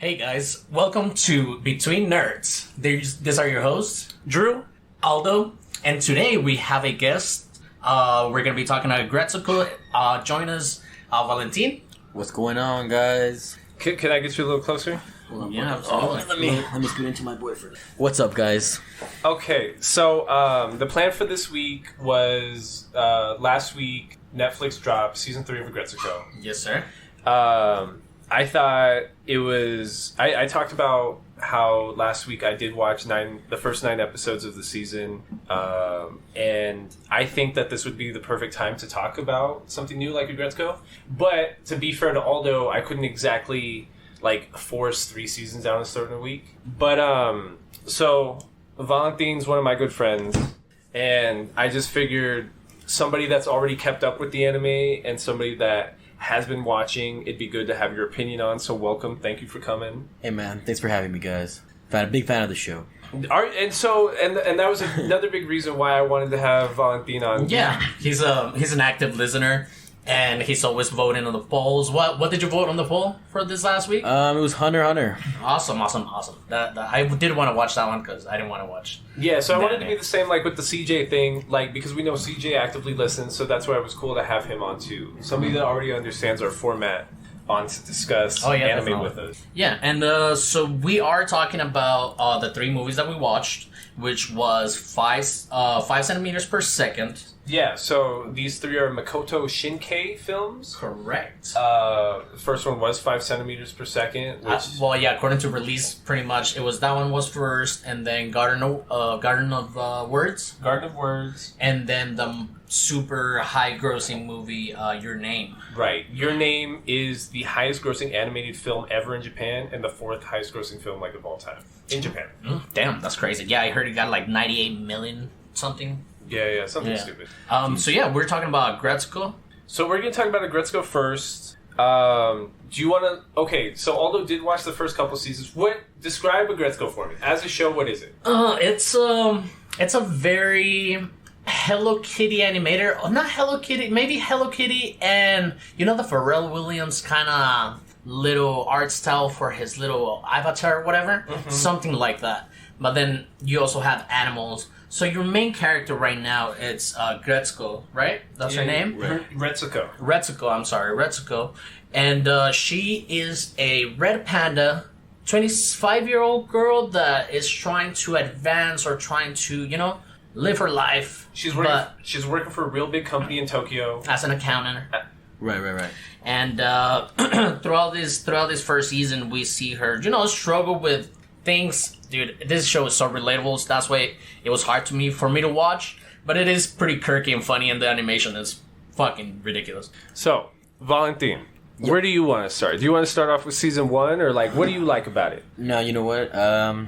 Hey guys, welcome to Between Nerds. These are your hosts, Drew, Aldo, and today we have a guest. We're going to be talking to Aggretsuko. Join us, Valentin. What's going on, guys? Can I get you a little closer? Yeah, absolutely. Let me scoot into my boyfriend. What's up, guys? Okay, so the plan for this week was last week Netflix dropped season 3 of Aggretsuko. Yes, sir. I thought it was. I talked about how last week I did watch the first 9 episodes of the season, and I think that this would be the perfect time to talk about something new like Aggretsuko. But to be fair to Aldo, I couldn't exactly force 3 seasons down a certain week. But so Valentin's one of my good friends, and I just figured somebody that's already kept up with the anime and somebody that has been watching, it'd be good to have your opinion on. So welcome, thank you for coming. Hey man, thanks for having me, guys. Big fan of the show. And that was another big reason why I wanted to have Valentin on. Yeah, he's an active listener, and he's always voting on the polls. What did you vote on the poll for this last week? It was Hunter x Hunter. Awesome. That I did want to watch that one because I didn't want to watch. Yeah, so I wanted to be the same with the CJ thing, because we know CJ actively listens, so that's why it was cool to have him on too. Somebody that already understands our format on to discuss anime definitely with us. Yeah, and so we are talking about the 3 movies that we watched, which was 5 centimeters per second. Yeah, so these 3 are Makoto Shinkai films. Correct. The first one was 5 centimeters per second. Which... according to release, pretty much, that one was first, and then Garden of Words. Garden of Words. And then the super high-grossing movie, Your Name. Right. Your Name is the highest-grossing animated film ever in Japan, and the 4th highest-grossing film of all time in Japan. Damn, that's crazy. Yeah, I heard it got 98 million something. Yeah, something stupid. So we're talking about Aggretsuko. So we're going to talk about Aggretsuko first. Do you want to... Okay, so Aldo did watch the first couple seasons. Describe Aggretsuko for me. As a show, what is it? It's a very Hello Kitty animator. Oh, not Hello Kitty. Maybe Hello Kitty and, the Pharrell Williams kind of little art style for his little avatar or whatever. Mm-hmm. Something like that. But then you also have animals. So your main character right now, it's Aggretsuko, right? That's her name? Retsuko. Retsuko. And she is a red panda, 25-year-old girl that is trying to advance or trying to, live her life. She's working for a real big company in Tokyo. As an accountant. Right. And throughout this first season, we see her, struggle with things. Dude, this show is so relatable, so that's why it was hard for me to watch. But it is pretty quirky and funny, and the animation is fucking ridiculous. So, Valentin, where do you want to start? Do you want to start off with season 1, or what do you like about it? No, you know what? I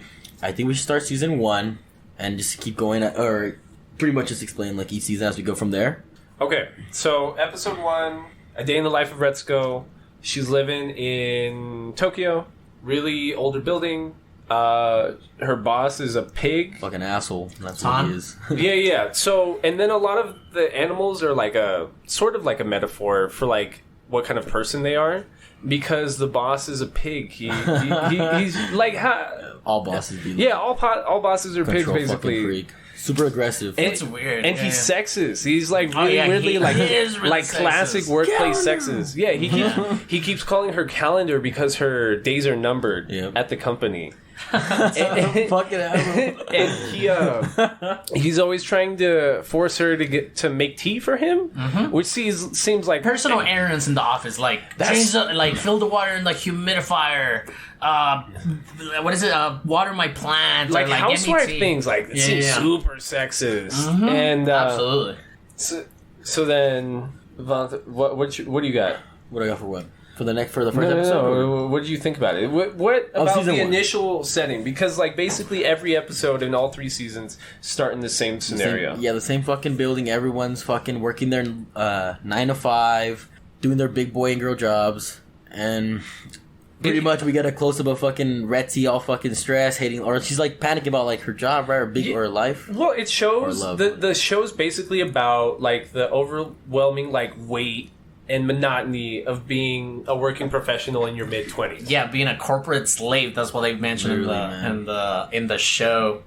think we should start season 1 and just keep going, or pretty much just explain each season as we go from there. Okay, so episode 1, A Day in the Life of Retsuko. She's living in Tokyo, really older building. Her boss is a pig. Fucking asshole. That's what he is. Yeah. So, and then a lot of the animals are a sort of a metaphor for what kind of person they are, because the boss is a pig. He's all bosses do. Yeah, all bosses are pigs basically. Freak. Super aggressive. It's weird. And he's sexist. He's really weirdly he is really classic sexist. workplace sexist. Yeah, he keeps calling her calendar because her days are numbered at the company. Fucking and he's always trying to force her to make tea for him, which seems like personal errands in the office, change fill the water in the humidifier. What is it? Water my plants. Housewife things. It seems super sexist. Mm-hmm. And absolutely. So then, what do you got? What do I got for what? For the first episode? No. What did you think about it? What about the initial setting? Because basically every episode in all 3 seasons start in the same scenario. The same fucking building. Everyone's fucking working their 9 to 5, doing their big boy and girl jobs, and pretty much we get a close up of fucking Retzi all fucking stressed, hating, or she's panicking about her job, right, or her life. Well, it shows the show's basically about the overwhelming weight and monotony of being a working professional in your mid-20s. Yeah, being a corporate slave. That's what they mentioned in the show,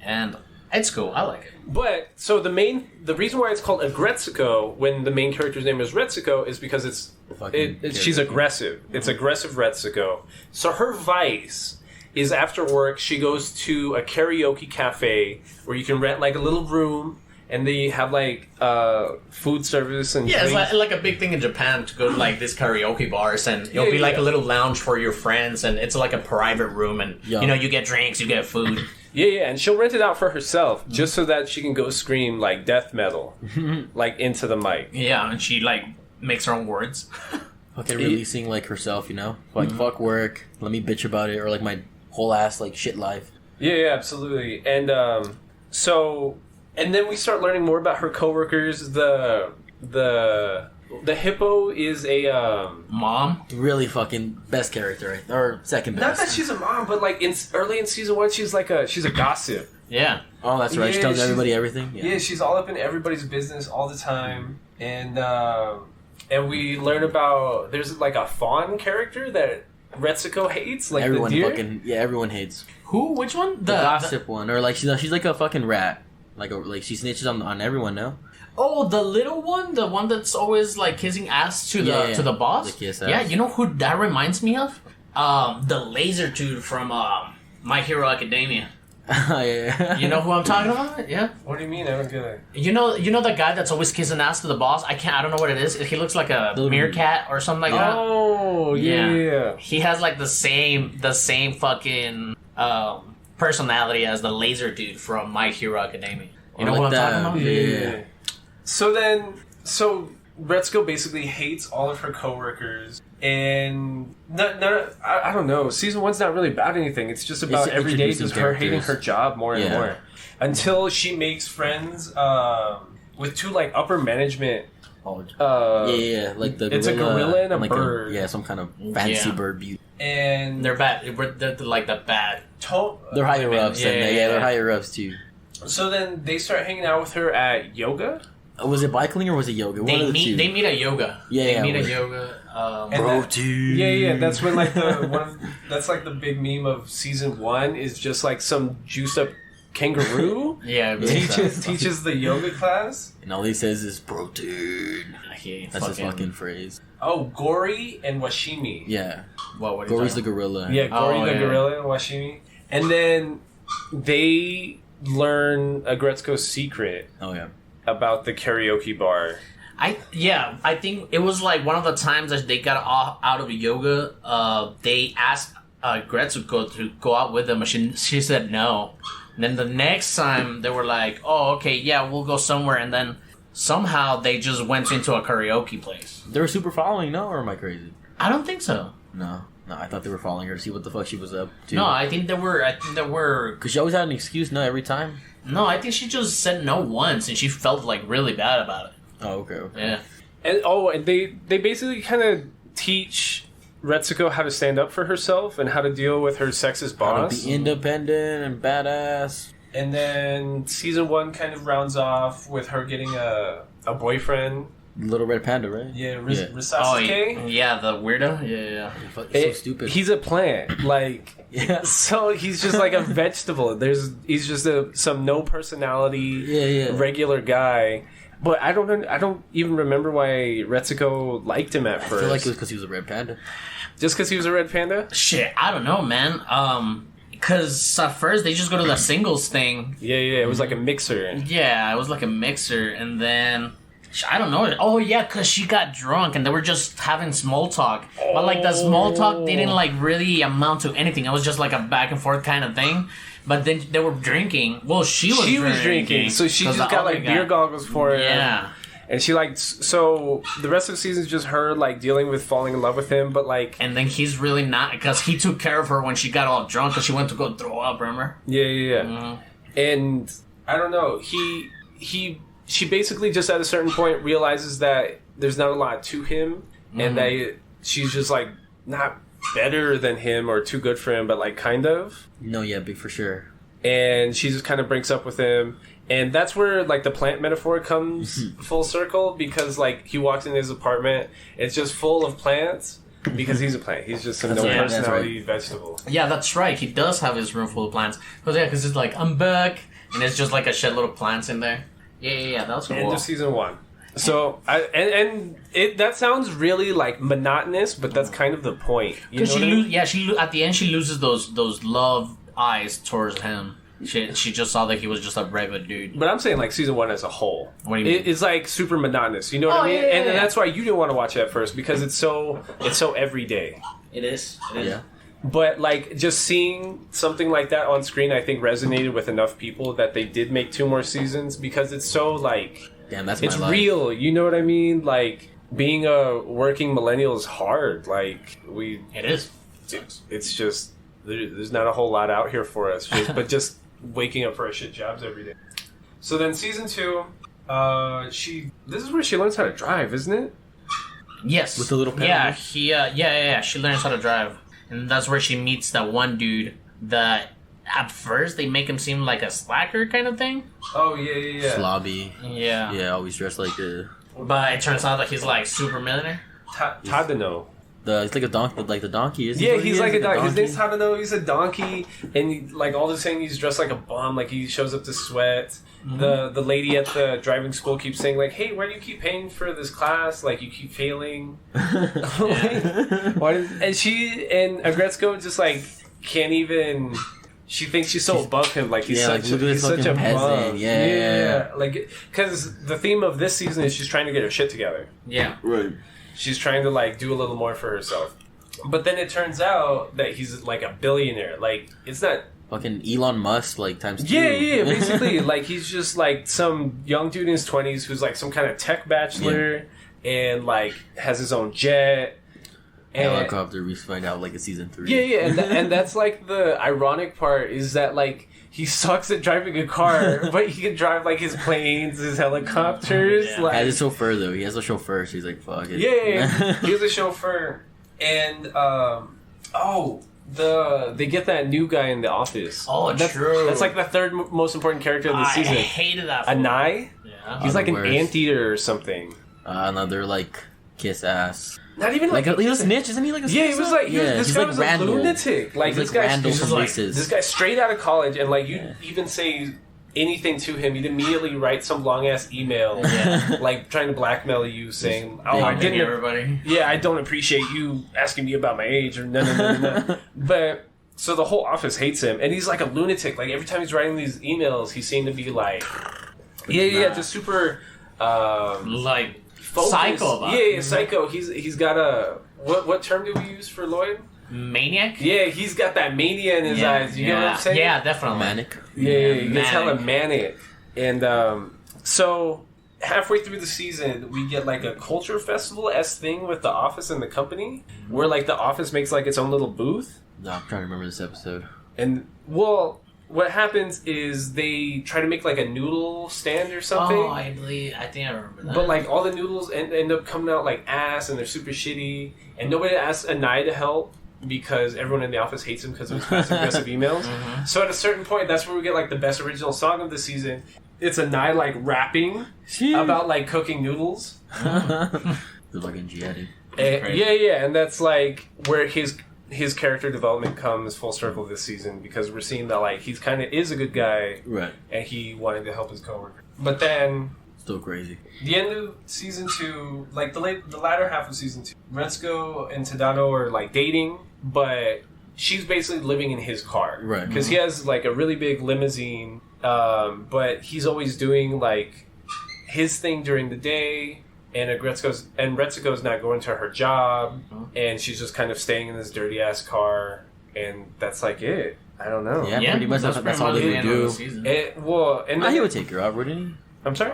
and it's cool. I like it. But so the reason why it's called Aggretsuko when the main character's name is Retsuko is because she's aggressive. It's aggressive Retsuko. So her vice is after work she goes to a karaoke cafe where you can rent like a little room and they have like food service and yeah, drinks. it's like a big thing in Japan to go to like these karaoke bars and it'll be like a little lounge for your friends and it's like a private room and you know you get drinks, you get food. Yeah, and she'll rent it out for herself just so that she can go scream like death metal, like into the mic. Yeah, and she like makes her own words. Okay, releasing like herself, you know, like fuck work, let me bitch about it, or like my whole ass like shit life. Yeah, absolutely. And and then we start learning more about her coworkers. The hippo is a mom. Really fucking best character, right? Or second best. Not that she's a mom, but like early in season 1, she's a gossip. Yeah. Oh, that's right. She tells everybody everything. Yeah, she's all up in everybody's business all the time, and we learn about there's like a fawn character that Retsuko hates, like everyone the deer. everyone hates. Who? Which one? The gossip one, or like she's like a fucking rat. Like she snitches on everyone. No. Oh, the little one, the one that's always like kissing ass to the boss. The kiss ass. Yeah, you know who that reminds me of? The laser dude from My Hero Academia. Yeah. You know who I'm talking about? Yeah. What do you mean? I don't get it. You know the guy that's always kissing ass to the boss. I don't know what it is. He looks like a meerkat or something like that. Oh yeah. He has like the same fucking personality as the laser dude from My Hero Academia. You know what I'm talking about? Yeah. So Retsuko basically hates all of her coworkers, and I don't know. Season 1's not really about anything. It's just about every day just her hating her job more and more, until she makes friends with two like upper management. Like the it's a gorilla and a like bird. Some kind of fancy bird beauty. And they're bad. They're like the bad. They're higher ups. They're higher ups too. So then they start hanging out with her at yoga. Was it bicycling or was it yoga? They meet at yoga. Yeah, they meet at yoga. Protein. Yeah. That's when like that's like the big meme of season 1 is just like some juiced up kangaroo. teaches the yoga class, and all he says is protein. That's his fucking phrase. Oh, Gori and Washimi. Yeah. What Gori's the gorilla. Yeah, Gori the gorilla and Washimi, and then they learn Aggretsuko's secret. Oh yeah. About the karaoke bar. I think it was like one of the times that they got out of yoga. They asked Aggretsuko to go out with them, but she said no. And then the next time they were like, "Oh, okay, yeah, we'll go somewhere." And then somehow they just went into a karaoke place. They were super following, no? Or am I crazy? I don't think so. No, I thought they were following her to see what the fuck she was up to. No, I think they were. Because she always had an excuse, no, every time. No, I think she just said no once, and she felt like really bad about it. Oh, okay. Yeah. And they basically kind of teach Retsuko how to stand up for herself and how to deal with her sexist boss. How to be independent and badass. And then season 1 kind of rounds off with her getting a boyfriend. Little red panda, right? Yeah, Risasuke. Oh, yeah, the weirdo. Yeah. So stupid. He's a plant, like so he's just like a vegetable. He's just some no personality, regular guy. But I don't even remember why Retsuko liked him at first. I feel like it was because he was a red panda. Just because he was a red panda? Shit, I don't know, man. Because at first they just go to the singles thing. Yeah, it was like a mixer. Yeah, it was like a mixer, and then I don't know. Oh yeah, because she got drunk and they were just having small talk. But like the small talk didn't like really amount to anything. It was just like a back and forth kind of thing. But then they were drinking. Well, she was drinking. So she just got like beer goggles for her. Yeah. And she like, so the rest of the season is just her like dealing with falling in love with him, but like... And then he's really not, because he took care of her when she got all drunk because she went to go throw up, remember? Yeah. Mm-hmm. And I don't know, she basically just at a certain point realizes that there's not a lot to him, and that she's just like not better than him or too good for him, but like kind of. No, yeah, big for sure. And she just kind of breaks up with him. And that's where like the plant metaphor comes full circle, because like he walks in his apartment, it's just full of plants because he's a plant. He's just a no personality vegetable. Yeah, that's right. He does have his room full of plants. Because it's like, I'm back, and it's just like a shed load of plants in there. Yeah, that was cool. End of season 1. So that sounds really like monotonous, but that's kind of the point. You know what I mean? She at the end she loses those love eyes towards him. She just saw that he was just a regular dude. But I'm saying like season 1 as a whole. What do you mean? It's like super monotonous. You know what I mean? And that's why you didn't want to watch it at first, because it's so everyday. It is. Yeah. But like just seeing something like that on screen, I think resonated with enough people that they did make 2 more seasons, because it's so like, damn, that's it's my life. real. You know what I mean? Like being a working millennial is hard. Like it is. It's just there's not a whole lot out here for us. But just waking up for our shit jobs every day. So then season 2, this is where she learns how to drive, isn't it? Yes. With the little pedal. Yeah. She learns how to drive. And that's where she meets that one dude that at first they make him seem like a slacker kind of thing. Oh, yeah. Slobby. Yeah. Yeah, always dressed like a... But it turns out that he's like super millionaire. Tadano. It's like a donkey, like the donkey, isn't he? Yeah, he's like a donkey. His name's Tadano. He's a donkey, and like all the saying, he's dressed like a bum. Like he shows up to sweat. Mm-hmm. The lady at the driving school keeps saying like, "Hey, why do you keep paying for this class? Like you keep failing." And she and Aggretsuko just like can't even. She thinks she's so above him. Like he's such a bum. Yeah. Like because the theme of this season is she's trying to get her shit together. Yeah. Right. She's trying to like do a little more for herself. But then it turns out that he's like a billionaire. Like it's not fucking Elon Musk like times 2. Yeah, basically like he's just like some young dude in his 20s who's like some kind of tech bachelor and like has his own jet. Helicopter, we find out like in season 3. Yeah, and that's like the ironic part is that like he sucks at driving a car, but he can drive like his planes, his helicopters. Yeah. Like, As a chauffeur though, he has a chauffeur, so he's like, fuck it. Yeah. He's a chauffeur, and they get that new guy in the office. Oh, true. That's like the third most important character of the season. I hated that. Anai? Yeah. He's like an anteater or something. Another like kiss ass. Not even like he was a snitch, isn't he? Like a yeah, he was like this guy like was Randall. a lunatic. Like this guy, this guy straight out of college, and like you even say anything to him, he'd immediately write some long ass email, like trying to blackmail you, saying, "Oh, I didn't." Everybody. Yeah, I don't appreciate you asking me about my age or no. But so the whole office hates him, and he's like a lunatic. Like every time he's writing these emails, he seemed to be like, just super like. Focus. Psycho. Psycho. He's got a what term do we use for Lloyd? Maniac. Yeah, he's got that mania in his eyes. You know what I'm saying? Yeah, definitely. Manic. Yeah, he gets hella manic. And so halfway through the season, we get like a culture festival-esque thing with the office and the company, where like the office makes like its own little booth. No, I'm trying to remember this episode. And what happens is they try to make like a noodle stand or something. Oh, I think I remember that. But like all the noodles end up coming out like ass, and they're super shitty. And nobody asks Anai to help because everyone in the office hates him because of his passive aggressive emails. Mm-hmm. So at a certain point, that's where we get like the best original song of the season. It's Anai like rapping about like cooking noodles. The fucking Giatti. And that's like where his character development comes full circle this season, because we're seeing that like he's kind of is a good guy, right? And he wanted to help his coworker, but then still crazy. The end of season 2, like the latter half of season 2, Aggretsuko and Tadano are like dating, but she's basically living in his car, right? Because he has like a really big limousine, but he's always doing like his thing during the day. And Aggretsuko's not going to her job, and she's just kind of staying in this dirty ass car, and that's like it. I don't know. Yeah, pretty much that's all they would do. And he would take her out, wouldn't he? I'm sorry?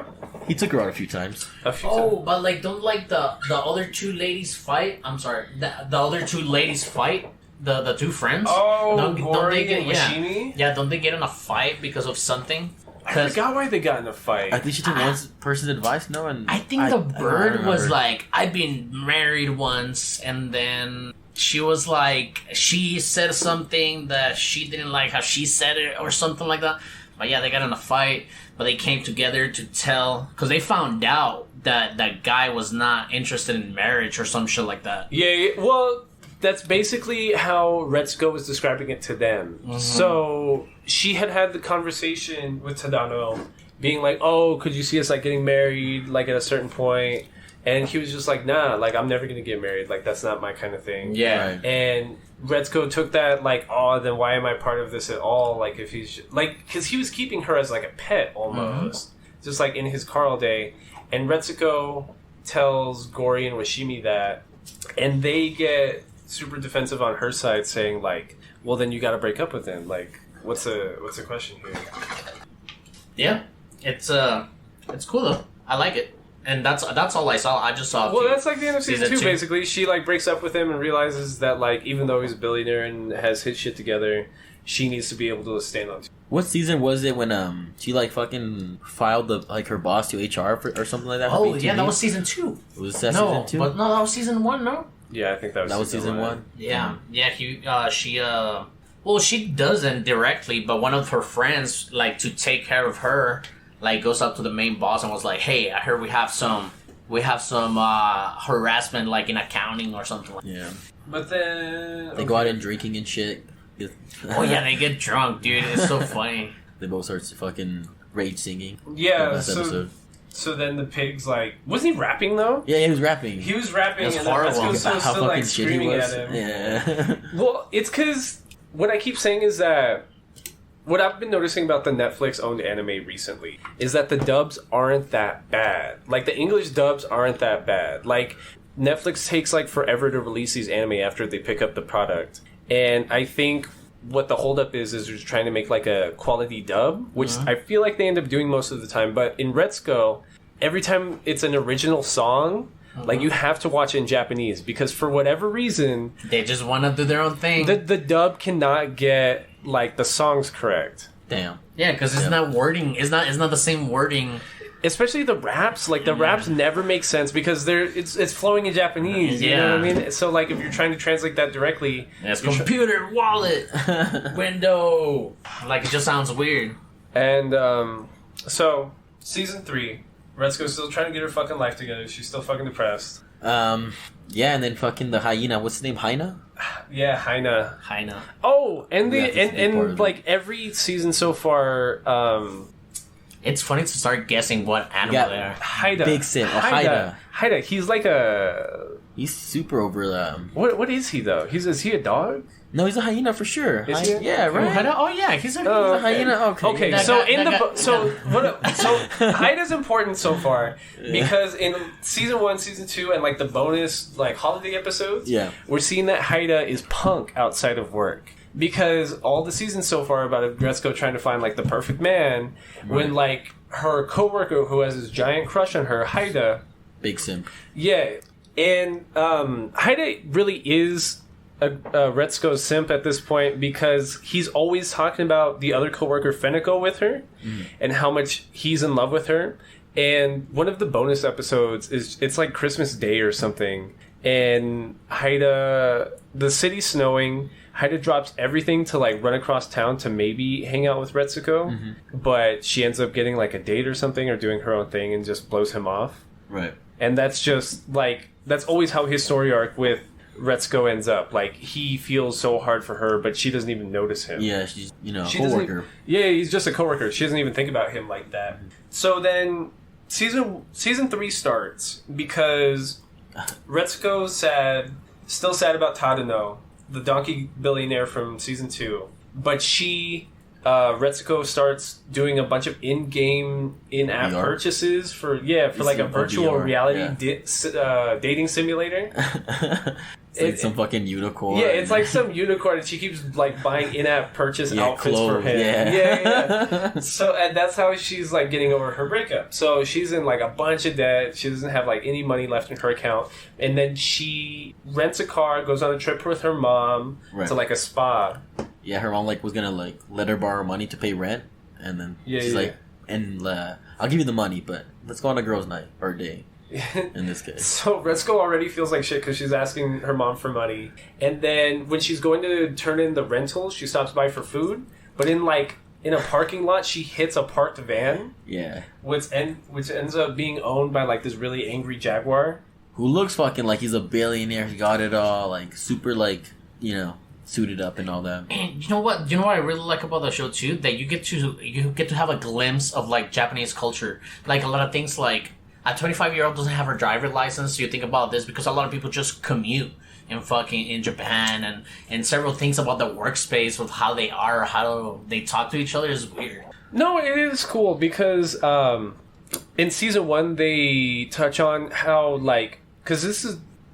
He took her out a few times. But like, don't like the other two ladies fight? I'm sorry, the other two ladies fight? The two friends? Don't they get don't they get in a fight because of something? I forgot why they got in a fight. I think she took one person's advice, no? And I think the bird was like, I've been married once, and then she was like, she said something that she didn't like how she said it, or something like that. But yeah, they got in a fight, but they came together to tell, because they found out that that guy was not interested in marriage or some shit like that. Yeah, well, that's basically how Retsuko was describing it to them. Mm-hmm. So she had the conversation with Tadano, being like, "Oh, could you see us like getting married like at a certain point?" And he was just like, "Nah, like I'm never gonna get married. Like that's not my kind of thing." Yeah. Right. And Retsuko took that like, "Oh, then why am I part of this at all?" Like if he's like, because he was keeping her as like a pet almost, just like in his car all day. And Retsuko tells Gori and Washimi that, and they get super defensive on her side, saying like, "Well, then you got to break up with him. Like, what's the question here?" Yeah, it's cool though. I like it, and that's all I saw. I just saw. Well, that's like the end of season 2. Basically, she like breaks up with him and realizes that like even though he's a billionaire and has his shit together, she needs to be able to stand on. What season was it when she like fucking filed her boss to HR or something like that? Oh yeah, that was season 2. Was that season 2? But no, that was season 1. No. Yeah, I think that was season 1. Yeah, yeah. Well, she doesn't directly, but one of her friends, like to take care of her, like goes up to the main boss and was like, "Hey, I heard we have some harassment, like in accounting or something." Like that. Yeah. But then they go out and drinking and shit. Oh yeah, they get drunk, dude. It's so funny. They both start fucking rage singing. Yeah. So then the pig's like, wasn't he rapping though? Yeah, he was rapping. He was rapping, That's and horrible. Retsuko was still like screaming at him. Yeah. Well, it's because what I keep saying is that what I've been noticing about the Netflix-owned anime recently is that the dubs aren't that bad. Like the English dubs aren't that bad. Like Netflix takes like forever to release these anime after they pick up the product, and I think what the holdup is they're trying to make like a quality dub, which I feel like they end up doing most of the time. But in Retsuko, every time it's an original song, like you have to watch it in Japanese because for whatever reason they just want to do their own thing. The dub cannot get like the songs correct. Damn. Yeah, because it's not wording. It's not the same wording. Especially the raps, like the raps never make sense because it's flowing in Japanese. You know what I mean? So like if you're trying to translate that directly, it's computer, wallet, window. Like it just sounds weird. And so season 3, Retsuko's still trying to get her fucking life together. She's still fucking depressed. Yeah, and then fucking the hyena. What's his name? Haina? Yeah, Haina. Oh, and like every season so far. It's funny to start guessing what animal they are. Haida. Big Sim. Oh, Haida. Haida. He's like He's super over them. What is he though? Is he a dog? No, he's a hyena for sure. Is he? Yeah, right. Oh yeah, he's a hyena. Okay. Okay, so Haida's important so far because in season 1, season 2, and like the bonus like holiday episodes, we're seeing that Haida is punk outside of work. Because all the seasons so far about Aggretsuko trying to find like the perfect man, when like her coworker who has this giant crush on her, Haida, big simp. Yeah, and Haida really is a Retsuko's simp at this point because he's always talking about the other coworker Feneko with her and how much he's in love with her. And one of the bonus episodes is it's like Christmas Day or something, and Haida, the city's snowing. Haida drops everything to like run across town to maybe hang out with Retsuko, but she ends up getting like a date or something or doing her own thing and just blows him off. Right. And that's just like that's always how his story arc with Retsuko ends up. Like he feels so hard for her, but she doesn't even notice him. Yeah, she's a coworker. Yeah, he's just a coworker. She doesn't even think about him like that. So then season 3 starts because Retsuko's still sad about Tadano, the donkey billionaire from season 2, but Retsuko starts doing a bunch of in-app purchases for like a virtual reality dating simulator. It's like some fucking unicorn. Yeah, it's like some unicorn, and she keeps like buying in-app purchase outfits for him. Yeah. So and that's how she's like getting over her breakup. So she's in like a bunch of debt. She doesn't have like any money left in her account, and then she rents a car, goes on a trip with her mom to like a spa. Yeah, her mom like was gonna like let her borrow money to pay rent, and then she's like, I'll give you the money, but let's go on a girls' night or a day. In this case, so Retsuko already feels like shit because she's asking her mom for money, and then when she's going to turn in the rental, she stops by for food. But in in a parking lot, she hits a parked van. Yeah. Which ends up being owned by like this really angry jaguar. Who looks fucking like he's a billionaire. He got it all, like, super, like, you know, suited up and all that. And you know what? You know what I really like about the show too? That you get to have a glimpse of like Japanese culture. Like a lot of things, like a 25-year-old doesn't have her driver license. So you think about this because a lot of people just commute in Japan, and several things about the workspace with how they are, how they talk to each other is weird. No, it is cool because in season 1 they touch on how like because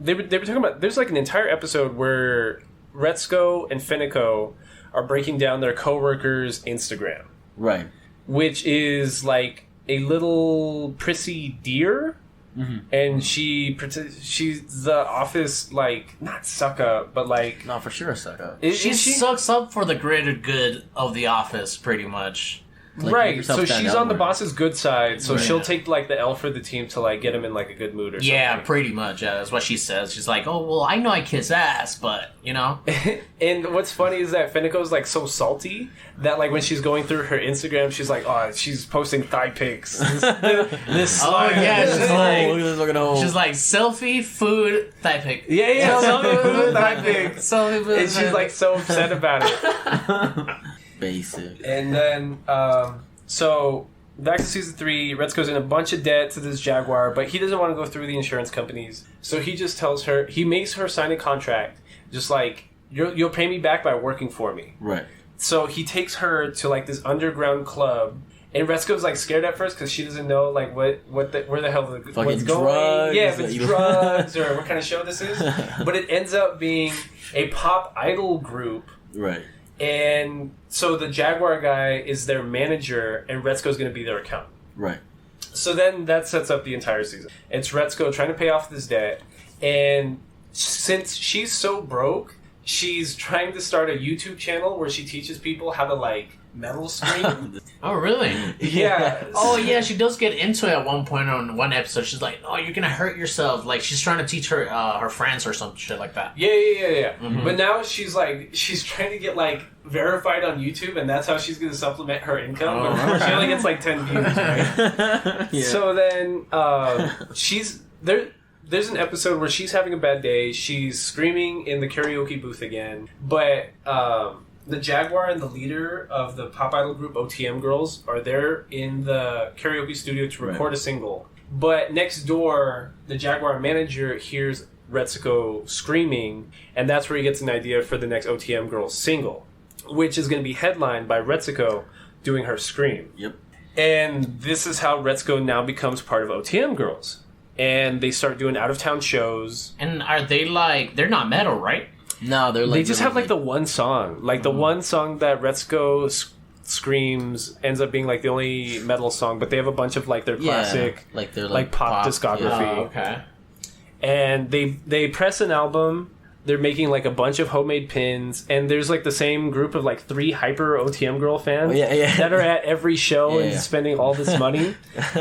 they were talking about there's like an entire episode where Retsuko and Finico are breaking down their coworkers' Instagram. Right. Which is like a little prissy deer. Mm-hmm. And she's the office, like, not suck up, but like... No, for sure a suck up. She sucks up for the greater good of the office, pretty much. Like, right, so she's on the boss's good side, so right. She'll take, like, the L for the team to, like, get him in, like, a good mood or something. Yeah, pretty much, that's what she says. She's like, oh, well, I know I kiss ass, but, you know? And what's funny is that Finico's, like, so salty that, like, when she's going through her Instagram, she's like, oh, she's posting thigh pics. This oh, yeah, she's like, selfie, food, thigh pic. Yeah, selfie, food, thigh pic. Selfie, food, and she's, like, so upset about it. Basic. And then, so back to season 3, Retsuko's in a bunch of debt to this jaguar, but he doesn't want to go through the insurance companies. So he just tells her, he makes her sign a contract, just like, you'll pay me back by working for me. Right. So he takes her to like this underground club, and Retsuko's like scared at first because she doesn't know like where the hell what's going. Drugs, yeah, if it's drugs or what kind of show this is. But it ends up being a pop idol group. Right. And so the Jaguar guy is their manager, and Retsuko's going to be their accountant. Right. So then that sets up the entire season. It's Retsuko trying to pay off this debt, and since she's so broke, she's trying to start a YouTube channel where she teaches people how to, like, metal scream. Oh, really? Yeah. Oh, yeah, she does get into it at one point on one episode. She's like, oh, you're going to hurt yourself. Like, she's trying to teach her friends or some shit like that. Yeah. Mm-hmm. But now she's trying to get, like, verified on YouTube, and that's how she's going to supplement her income. Oh. She only gets, like, 10 views, right? Yeah. So then, she's... There's an episode where she's having a bad day. She's screaming in the karaoke booth again. But the Jaguar and the leader of the pop idol group OTM Girls are there in the karaoke studio to record a single. But next door, the Jaguar manager hears Retsuko screaming, and that's where he gets an idea for the next OTM Girls single, which is going to be headlined by Retsuko doing her scream. Yep. And this is how Retsuko now becomes part of OTM Girls. And they start doing out-of-town shows. And are they like... They're not metal, right? No, they're like... They just have, like, the one song. Like, the one song that Retsuko screams ends up being, like, the only metal song. But they have a bunch of, like, their classic... like, their, like pop discography. Yeah. Oh, okay. And they press an album... They're making, like, a bunch of homemade pins, and there's, like, the same group of, like, 3 hyper OTM Girl fans that are at every show and spending all this money.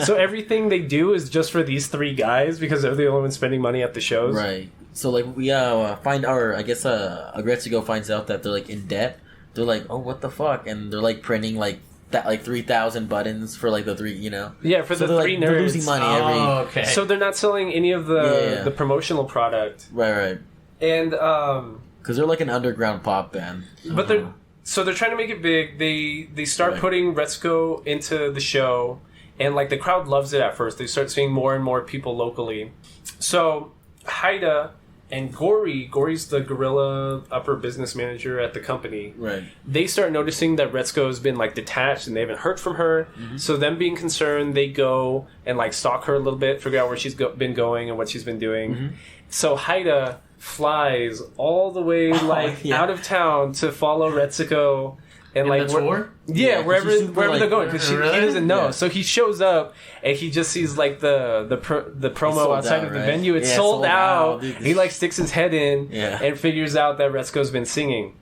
So everything they do is just for these 3 guys, because they're the only ones spending money at the shows. Right. So, like, we find our... I guess Aggretsuko finds out that they're, like, in debt. They're like, oh, what the fuck? And they're, like, printing, like 3,000 buttons for, like, the 3, you know? Yeah, for the 3 nerds. They're losing money every... okay. So they're not selling any of the promotional product. Right. And because they're like an underground pop band, but they're trying to make it big. They start putting Retsuko into the show, and like the crowd loves it at first. They start seeing more and more people locally. So Haida and Gory's the gorilla upper business manager at the company. Right. They start noticing that Retsuko has been like detached and they haven't heard from her. Mm-hmm. So them being concerned, they go and like stalk her a little bit, figure out where she's been going and what she's been doing. Mm-hmm. So Haida flies all the way out of town to follow Retsuko and like tour? Wherever they're going, because he doesn't know. Yeah. So he shows up and he just sees like the promo outside of the venue. It's sold out. Dude, he like sticks his head in and figures out that Retsuko's been singing.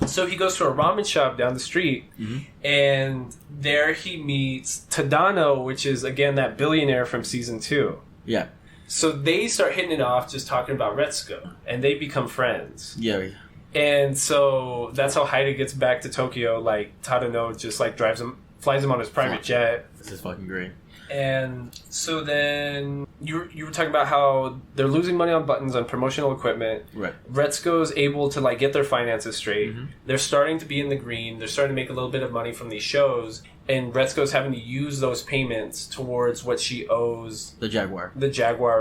So he goes to a ramen shop down the street, and there he meets Tadano, which is again that billionaire from season 2. Yeah. So they start hitting it off, just talking about Retsuko, and they become friends. Yeah. And so that's how Haida gets back to Tokyo. Like, Tadano just, like, flies him on his private jet. This is fucking great. And so then you were talking about how they're losing money on buttons, on promotional equipment. Right. Retsuko's able to, like, get their finances straight. Mm-hmm. They're starting to be in the green. They're starting to make a little bit of money from these shows. And Retsuko's having to use those payments towards what she owes The Jaguar.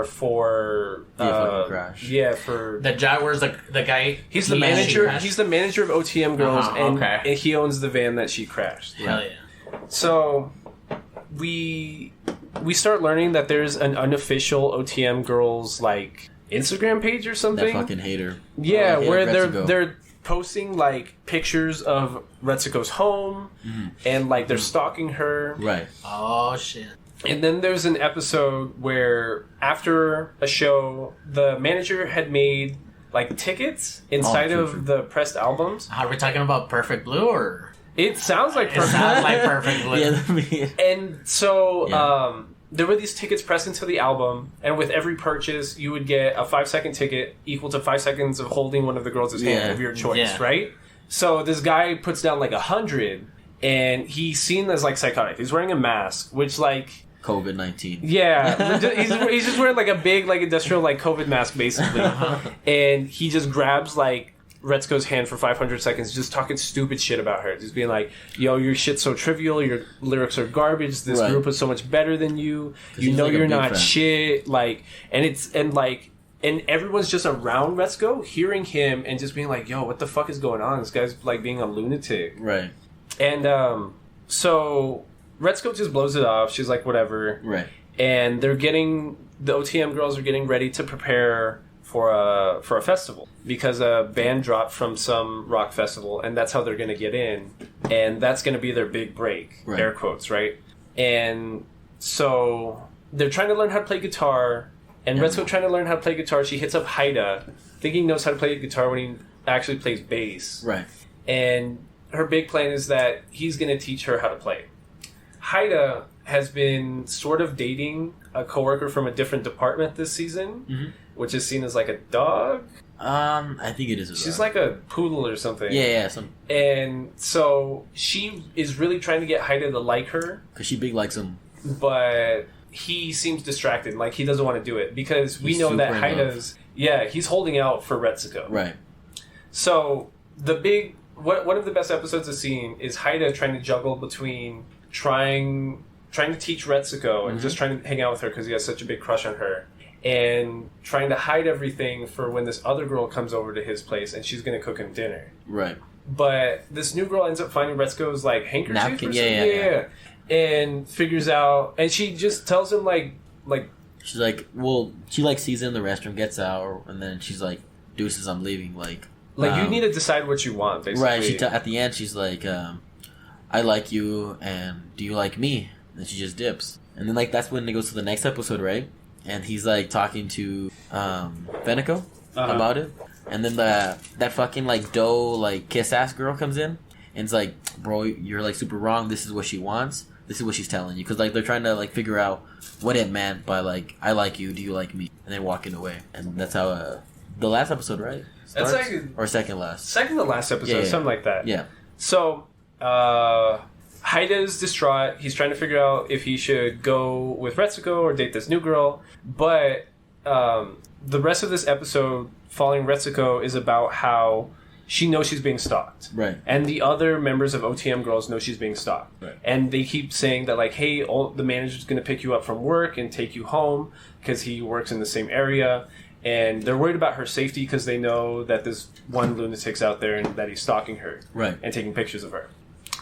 for The fucking crash. Yeah, for The Jaguar's the guy. he's the he manager. crashed? He's the manager of OTM Girls, Okay. and he owns the van that she crashed. Hell yeah. So we start learning that there's an unofficial OTM Girls like Instagram page or That something. fucking hater. Yeah, Oh, where Aggretsuko. they're posting like pictures of Retsuko's home, and like they're stalking her. Right. Oh shit. And then there's an episode where after a show, the manager had made like tickets inside true, of true. the pressed albums. Are we talking about Perfect Blue or? It sounds like It sounds like Perfect Blue. Yeah, And so Yeah. there were these tickets pressed into the album, and with every purchase, you would get a 5-second ticket equal to 5 seconds of holding one of the girls' hand Yeah. of your choice, Yeah. right? So this guy puts down like 100, and he's seen as like psychotic. He's wearing a mask, which like COVID-19. yeah, he's just wearing like a big like industrial like COVID mask basically, and he just grabs like Retsuko's hand for 500 seconds, just talking stupid shit about her, just being like, "Yo, your shit's so trivial. Your lyrics are garbage. This Right. group is so much better than you. You he's know like a you're big not fan. shit." Like, and everyone's just around Retsuko, hearing him and just being like, "Yo, what the fuck is going on? This guy's like being a lunatic." Right. And so Retsuko just blows it off. She's like, "Whatever." Right. And the OTM girls are getting ready to prepare for a festival because a band dropped from some rock festival, and that's how they're going to get in, and that's going to be their big break, Right. air quotes, right? And so they're trying to learn how to play guitar, and Retsuko trying to learn how to play guitar. She hits up Haida, thinking he knows how to play guitar when he actually plays bass. Right. And her big plan is that he's going to teach her how to play. Haida has been sort of dating a coworker from a different department this season, which is seen as like a dog. I think it is. She's like a poodle or something. Yeah. And so she is really trying to get Haida to like her, Because she big likes him. but he seems distracted. Like he doesn't want to do it because we He's know that super in Haida's he's holding out for Retsuko. Right. So one of the best episodes of scene is Haida trying to juggle between trying to teach Retsuko and just trying to hang out with her because he has such a big crush on her, and trying to hide everything for when this other girl comes over to his place and she's going to cook him dinner. Right. But this new girl ends up finding Retsuko's like handkerchief Napkin, or something. yeah. And figures out, and she just tells him like She's like, well, she like sees it in the restroom, gets out, and then she's like, deuces, I'm leaving. Like you need to decide what you want, basically. Right. At the end, she's like, I like you, and do you like me? And she just dips. And then like that's when it goes to the next episode, right? And he's like talking to Fenico about it. And then that fucking like dough like kiss ass girl comes in and it's like, bro, you're like super wrong. This is what she wants. This is what she's telling you. Because like they're trying to like figure out what it meant by like, I like you, do you like me? And then walking away. And that's how the last episode, right? That's Starts? like Or second last. second to last episode, Yeah. something like that. Yeah. So, Haida's distraught. He's trying to figure out if he should go with Retsuko or date this new girl. But the rest of this episode, following Retsuko, is about how she knows she's being stalked. Right. And the other members of OTM Girls know she's being stalked. Right. And they keep saying that, like, hey, the manager's going to pick you up from work and take you home because he works in the same area. And they're worried about her safety because they know that this one lunatic's out there and that he's stalking her. Right. And taking pictures of her.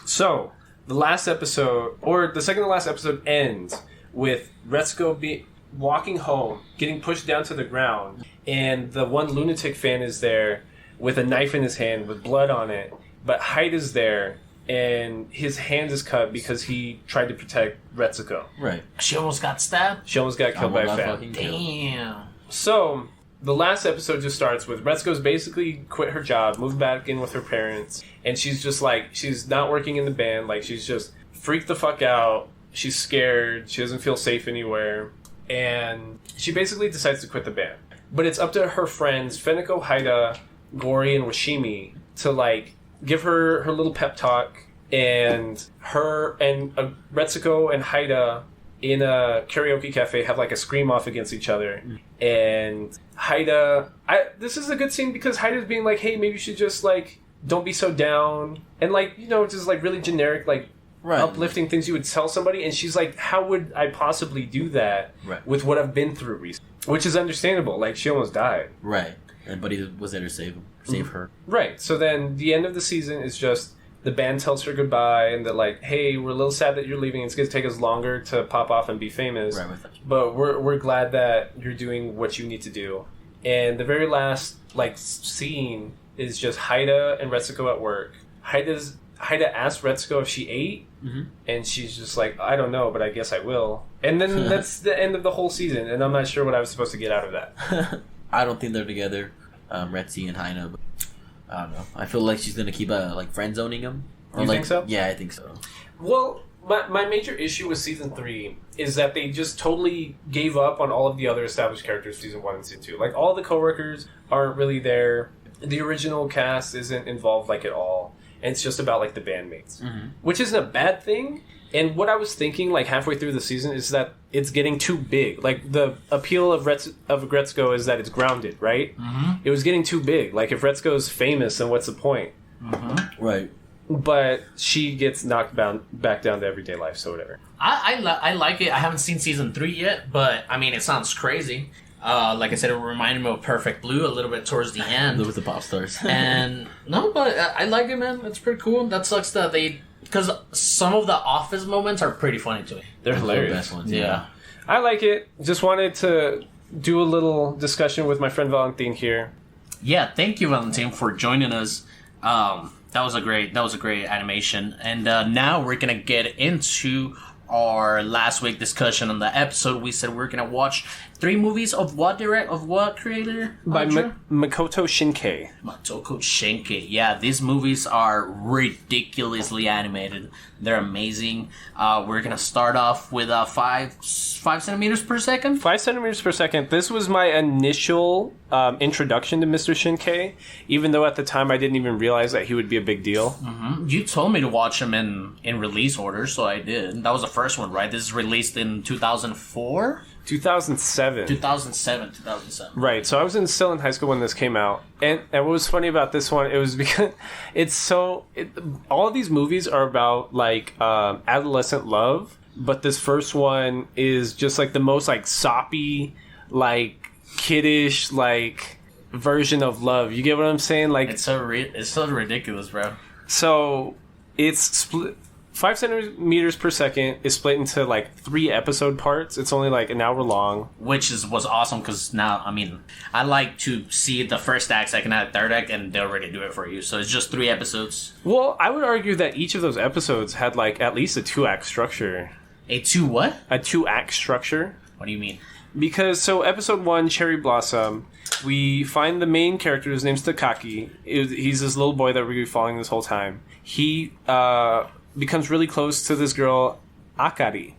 So, the last episode, or the second to last episode, ends with Retsuko walking home, getting pushed down to the ground, and the one lunatic fan is there with a knife in his hand with blood on it. But Haida's there, and his hand is cut because he tried to protect Retsuko. Right. She almost got stabbed. She almost got killed by a Almost got fan. fucking killed. Damn. So, the last episode just starts with Retsuko's basically quit her job, moved back in with her parents, and she's just like, she's not working in the band, like she's just freaked the fuck out, she's scared, she doesn't feel safe anywhere, and she basically decides to quit the band. But it's up to her friends, Fenico, Haida, Gori and Washimi to like give her little pep talk, and her and Retsuko and Haida in a karaoke cafe have like a scream off against each other. And Haida, this is a good scene because Haida's being like, hey, maybe you should just like don't be so down, and like, you know, just like really generic like uplifting things you would tell somebody. And she's like, how would I possibly do that with what I've been through recently? Which is understandable. Like, she almost died. Right. But he was there to save her. Right. So then the end of the season is just the band tells her goodbye, and they're like, hey, we're a little sad that you're leaving. It's going to take us longer to pop off and be famous. Right. But we're glad that you're doing what you need to do. And the very last like scene is just Haida and Retsuko at work. Haida asked Retsuko if she ate, and she's just like, I don't know, but I guess I will. And then that's the end of the whole season, and I'm not sure what I was supposed to get out of that. I don't think they're together, Retsi and Haina. But I don't know. I feel like she's gonna keep like friend zoning him. You think so? Yeah, I think so. Well, my major issue with season 3 is that they just totally gave up on all of the other established characters season 1 and season 2. Like, all the coworkers aren't really there. The original cast isn't involved like at all. And it's just about like the bandmates, which isn't a bad thing. And what I was thinking like halfway through the season is that it's getting too big. Like, the appeal of Aggretsuko is that it's grounded, right? It was getting too big. Like, if Retsuko's famous, then what's the point? Right. But she gets knocked back down to everyday life, so whatever. I like it. I haven't seen season 3 yet, but I mean, it sounds crazy. Like I said, it reminded me of Perfect Blue a little bit towards the end. With the pop stars. And no, but I like it, man. It's pretty cool. That sucks that because some of the Office moments are pretty funny to me. They're hilarious. The best ones, yeah. I like it. Just wanted to do a little discussion with my friend Valentin here. Yeah, thank you, Valentin, for joining us. That was a great animation. And now we're gonna get into our last week discussion on the episode. We said we're gonna watch 3 movies of what creator? By Makoto Shinkai. Makoto Shinkai. Yeah, these movies are ridiculously animated. They're amazing. We're gonna start off with 5 centimeters per second. 5 centimeters per second. This was my initial introduction to Mr. Shinkai, even though at the time I didn't even realize that he would be a big deal. You told me to watch him in release order, so I did. That was the first one, right? This is released in 2004? 2007. 2007. Right, so I was still in high school when this came out. And what was funny about this one, it was because all of these movies are about like adolescent love, but this first one is just like the most like soppy, like kiddish, like version of love. You get what I'm saying? Like, it's so ridiculous, bro. So it's split. 5 centimeters per second is split into like 3 episode parts. It's only like an hour long, which was awesome because now, I mean, I like to see the first act, second act, third act, and they already do it for you. So it's just 3 episodes. Well, I would argue that each of those episodes had like at least a 2-act structure. A 2 what? A 2-act structure. What do you mean? Because so episode 1, Cherry Blossom, we find the main character. His name's Takaki. He's this little boy that we're going to be following this whole time. He becomes really close to this girl, Akari.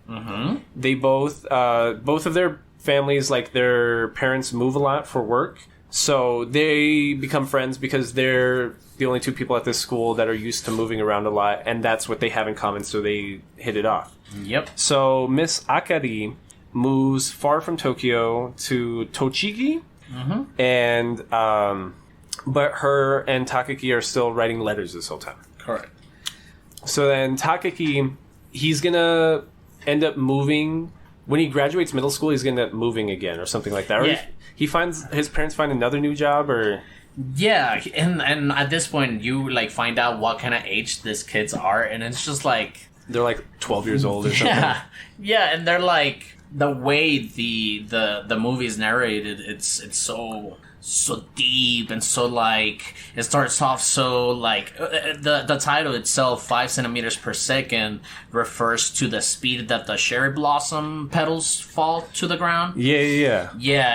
They both of their families, like their parents move a lot for work, so they become friends because they're the only 2 people at this school that are used to moving around a lot, and that's what they have in common, so they hit it off. Yep. So Miss Akari moves far from Tokyo to Tochigi, and but her and Takaki are still writing letters this whole time. Correct. So then Takaki, he's going to end up moving. When he graduates middle school, he's going to end up moving again or something like that. Yeah. His parents find another new job, or... Yeah, and at this point, you like find out what kind of age these kids are, and it's just like... They're like 12 years old or something. Yeah, and they're like... The way the movie is narrated, it's so deep and so like it starts off so like the title itself, 5 centimeters per second, refers to the speed that the cherry blossom petals fall to the ground. Yeah,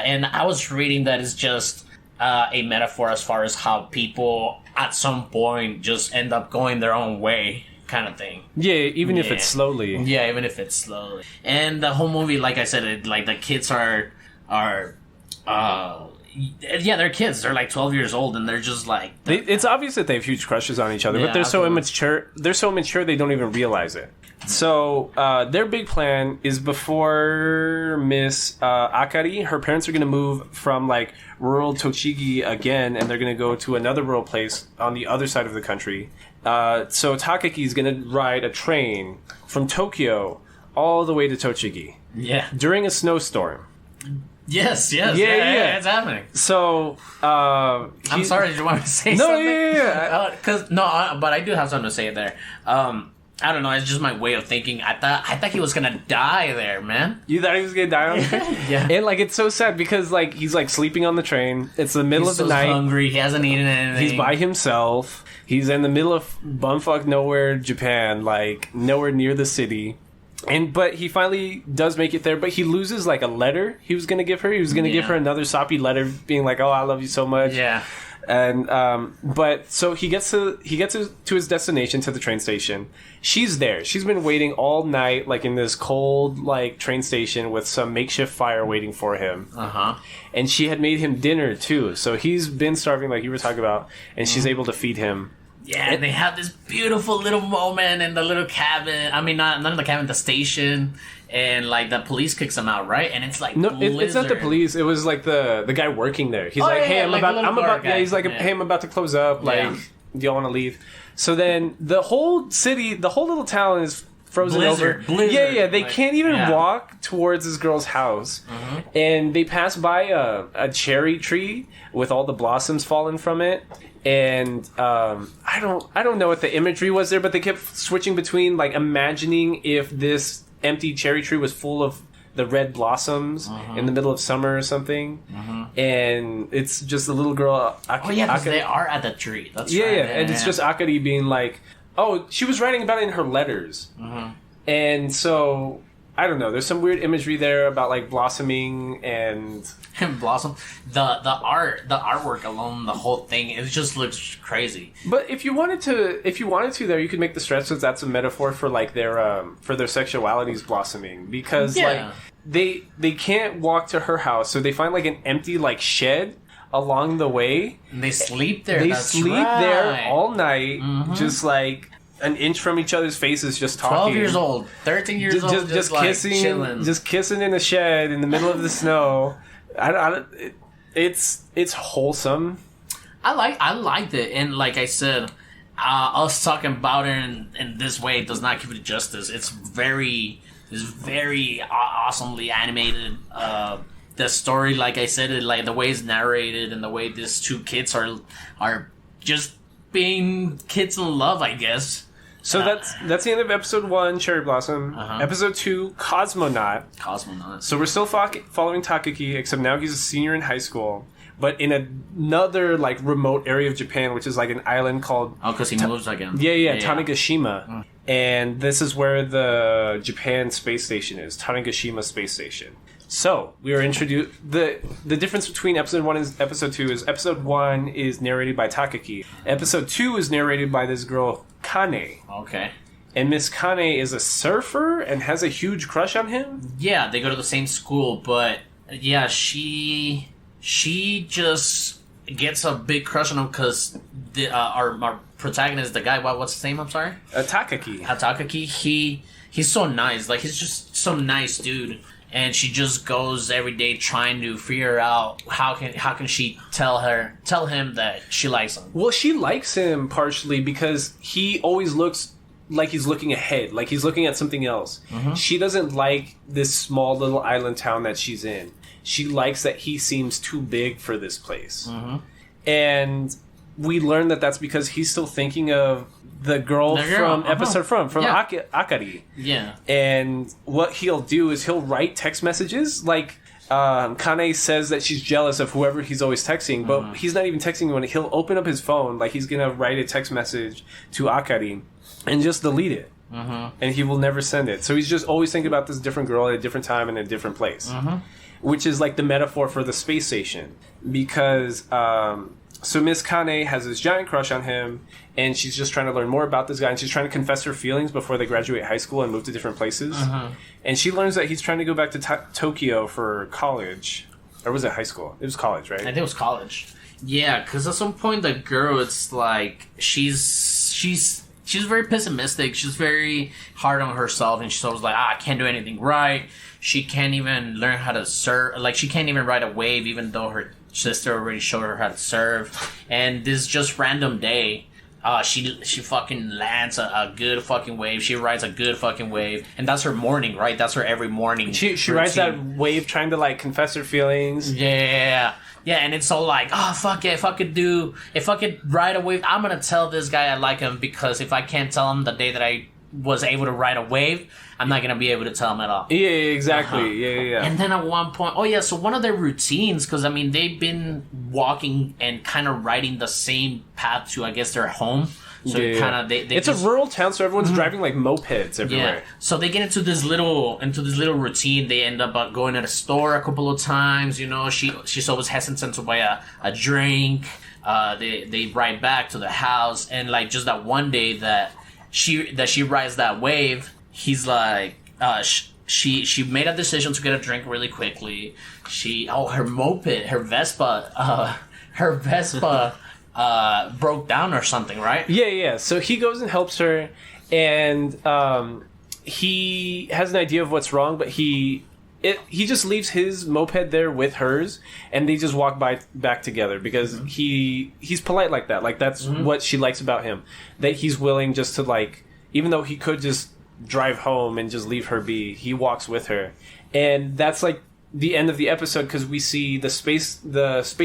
and I was reading that it's just a metaphor as far as how people at some point just end up going their own way, kind of thing. Yeah, even if it's slowly. Yeah, even if it's slowly. And the whole movie, like I said, like the kids are Yeah, they're kids. They're like 12 years old, and they're just like... It's obvious that they have huge crushes on each other, but they're so immature. They're so immature they don't even realize it. So their big plan is before Miss Akari, her parents are going to move from like rural Tochigi again, and they're going to go to another rural place on the other side of the country. So Takaki is going to ride a train from Tokyo all the way to Tochigi. Yeah. During a snowstorm. Yes. Yeah. It's happening. So, I'm sorry, did you want me to say something? No, but I do have something to say there. I don't know, it's just my way of thinking. I thought he was gonna die there, man. You thought he was gonna die on the train? Yeah. And, like, it's so sad because, like, he's, like, sleeping on the train. It's the middle of the night. He's hungry, he hasn't eaten anything. He's by himself. He's in the middle of bumfuck nowhere, Japan, like, nowhere near the city. But he finally does make it there, but he loses like a letter he was going to give her. He was going to give her another soppy letter being like, "Oh, I love you so much." Yeah. And but so he gets to his destination, to the train station. She's there. She's been waiting all night, like in this cold like train station with some makeshift fire waiting for him. And she had made him dinner too, so he's been starving, like you were talking about, and she's able to feed him. Yeah, and they have this beautiful little moment in the little cabin. I mean, not in the cabin, the station. And, like, the police kicks him out, right? And it's like, no, it's not the police. It was, like, the guy working there. He's hey, I'm about to close up. Like, do y'all want to leave? So then the whole city, the whole little town is frozen over. Blizzard. Yeah, they can't even walk towards this girl's house. And they pass by a cherry tree with all the blossoms falling from it. And I don't know what the imagery was there, but they kept switching between like imagining if this empty cherry tree was full of the red blossoms in the middle of summer or something, and it's just a little girl. Because they are at the tree. That's right. And it's just Akari being like, "Oh, she was writing about it in her letters," and so I don't know. There's some weird imagery there about like blossoming and blossom. The artwork alone, the whole thing, it just looks crazy. But if you wanted to, there you could make the stretch that that's a metaphor for like their sexualities blossoming, because like they can't walk to her house, so they find like an empty like shed along the way. And they sleep there. They sleep there all night, just like an inch from each other's faces, just talking. 12 years old, 13 years old, just like kissing, chilling. just kissing in a shed in the middle of the snow. It's wholesome. I liked it, and like I said, us talking about it in this way does not give it justice. It's very awesomely animated. The story, like I said, like the way it's narrated and the way these two kids are just being kids in love, I guess. So that's the end of episode 1, Cherry Blossom. Episode 2, Cosmonaut. So we're still following Takaki, except now he's a senior in high school, but in another like remote area of Japan, which is like an island called... Oh, because he moves again. Yeah, Tanegashima. And this is where the Japan space station is, Tanegashima Space Station. So, we are introduced... The difference between episode 1 and episode 2 is episode 1 is narrated by Takaki. Episode 2 is narrated by this girl, Kane. Okay. And Miss Kane is a surfer and has a huge crush on him? Yeah, they go to the same school, but... Yeah, she just gets a big crush on him because our protagonist, the guy, what's his name, I'm sorry? Takaki. Takaki, he's so nice. Like, he's just some nice dude. And she just goes every day trying to figure out how can she tell him that she likes him. Well, she likes him partially because he always looks like he's looking ahead, like he's looking at something else. She doesn't like this small little island town that she's in. She likes that he seems too big for this place. And we learn that that's because he's still thinking of the girl from episode from Akari. Yeah. And what he'll do is he'll write text messages. Like, Kane says that she's jealous of whoever he's always texting, but he's not even texting anyone. He'll open up his phone, like he's going to write a text message to Akari and just delete it. And he will never send it. So he's just always thinking about this different girl at a different time in a different place. Which is like the metaphor for the space station. Because... So Miss Kane has this giant crush on him, and she's just trying to learn more about this guy, and she's trying to confess her feelings before they graduate high school and move to different places. And she learns that he's trying to go back to Tokyo for college. Or was it high school? It was college, right? I think it was college. Yeah, because at some point the girl, it's like she's very pessimistic. She's very hard on herself, and she's always like, I can't do anything right. She can't even learn how to surf. Like, she can't even ride a wave, even though her sister already showed her how to surf. And this just random day, she fucking lands a good fucking wave. She rides a good fucking wave, and that's her morning, right? That's her every morning. She rides that wave, trying to like confess her feelings. Yeah. Yeah, and it's all like, oh, fuck it, if I could ride a wave, I'm gonna tell this guy I like him, because if I can't tell him the day that I was able to ride a wave, I'm not gonna be able to tell him at all. Yeah, exactly. Yeah. And then at one point, so one of their routines, because I mean, they've been walking and kind of riding the same path to, I guess, their home. So it's a rural town, so everyone's driving like mopeds everywhere. Yeah. So they get into this little routine. They end up going to the store a couple of times. You know, she's always hesitant to buy a drink. They ride back to the house, and like just that one day that she rides that wave, he's like, she made a decision to get a drink really quickly. Her moped, her Vespa broke down or something, right? Yeah. So he goes and helps her, and he has an idea of what's wrong, but he just leaves his moped there with hers, and they just walk back together, because he's polite like that. Like, that's what she likes about him, that he's willing just to, like, even though he could just drive home and just leave her be, he walks with her. And that's like the end of the episode, because we see the space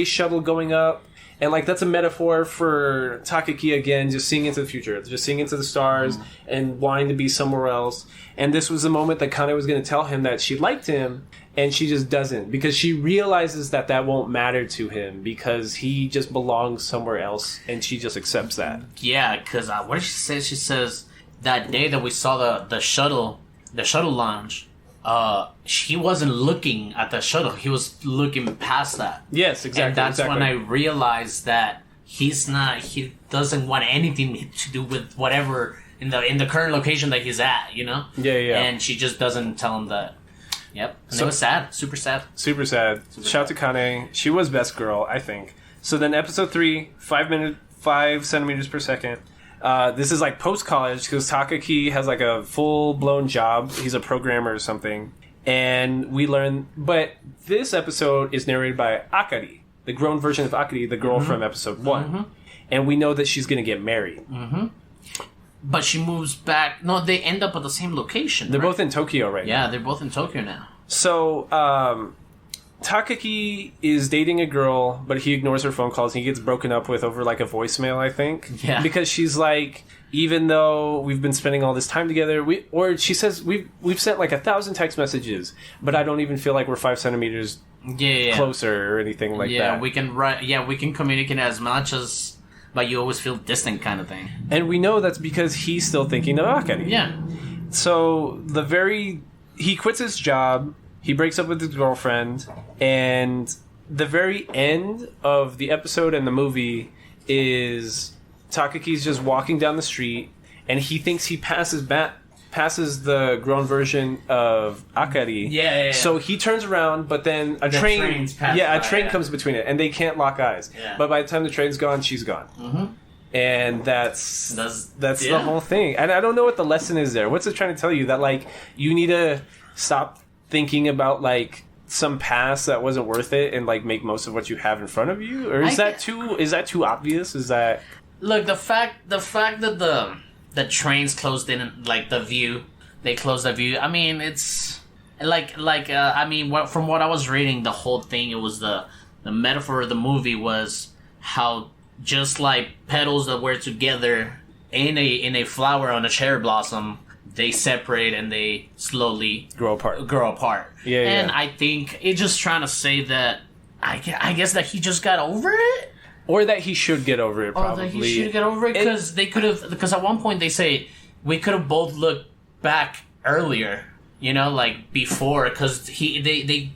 shuttle going up. And, like, that's a metaphor for Takaki again, just seeing into the future, just seeing into the stars and wanting to be somewhere else. And this was the moment that Kane was going to tell him that she liked him, and she just doesn't, because she realizes that won't matter to him, because he just belongs somewhere else, and she just accepts that. Yeah, because what did she say? She says that day that we saw the shuttle launch, he wasn't looking at the shuttle. He was looking past that. Yes, exactly. And that's when I realized that he doesn't want anything to do with whatever in the current location that he's at, you know? Yeah. And she just doesn't tell him that. Yep. And it was sad. Super sad. Super sad. Shout to Kane. She was best girl, I think. So then episode 3, 5 centimeters per second. This is like post-college, because Takaki has like a full-blown job. He's a programmer or something. And we learn... But this episode is narrated by Akari, the grown version of Akari, the girl from episode 1. And we know that she's going to get married. But she moves back... No, they end up at the same location. They're both in Tokyo right now. Yeah, they're both in Tokyo now. So, Takaki is dating a girl, but he ignores her phone calls, and he gets broken up with over like a voicemail, I think. Yeah. Because she's like, even though we've been spending all this time together, she says we've sent like 1,000 text messages, but I don't even feel like we're 5 centimeters closer or anything like that. Yeah, we can communicate as much as, but you always feel distant, kind of thing. And we know that's because he's still thinking of Akari. Yeah. So he quits his job. He breaks up with his girlfriend, and the very end of the episode and the movie is Takaki's just walking down the street, and he thinks he passes the grown version of Akari. Yeah. So he turns around, but then a train comes between it, and they can't lock eyes. Yeah. But by the time the train's gone, she's gone. And that's the whole thing. And I don't know what the lesson is there. What's it trying to tell you? That, like, you need to stop thinking about, like, some past that wasn't worth it, and, like, make most of what you have in front of you? Or is that too obvious? Is that... Look, the fact that the trains closed in, like, they closed the view. I mean, it's from what I was reading, the whole thing, it was the metaphor of the movie was how just like petals that were together in a flower on a cherry blossom, they separate and they slowly grow apart. And I think it's just trying to say that I guess that he just got over it, or that he should get over it. Probably. Or that he should get over it because at one point they say we could have both looked back earlier, you know, like before, because they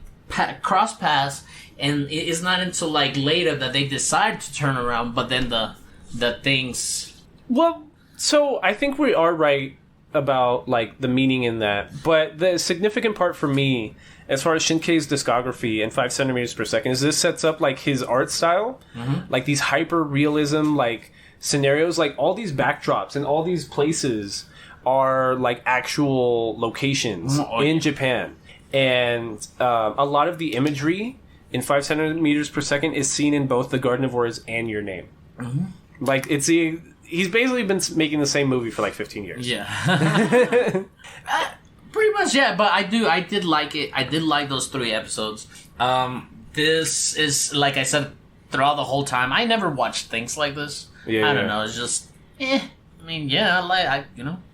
cross paths, and it's not until like later that they decide to turn around. But then the things. Well, so I think we are right about like the meaning in that, but the significant part for me, as far as Shinkei's discography and 5 centimeters per second, is this sets up like his art style, like these hyper realism like scenarios, like all these backdrops and all these places are like actual locations in Japan, and a lot of the imagery in 5 centimeters per second is seen in both The Garden of Words and Your Name. Like he's basically been making the same movie for like 15 years. Yeah. Pretty much, yeah. But I did like it. I did like those 3 episodes. This is, like I said, throughout the whole time, I never watched things like this. I don't know. It's just, I mean, yeah,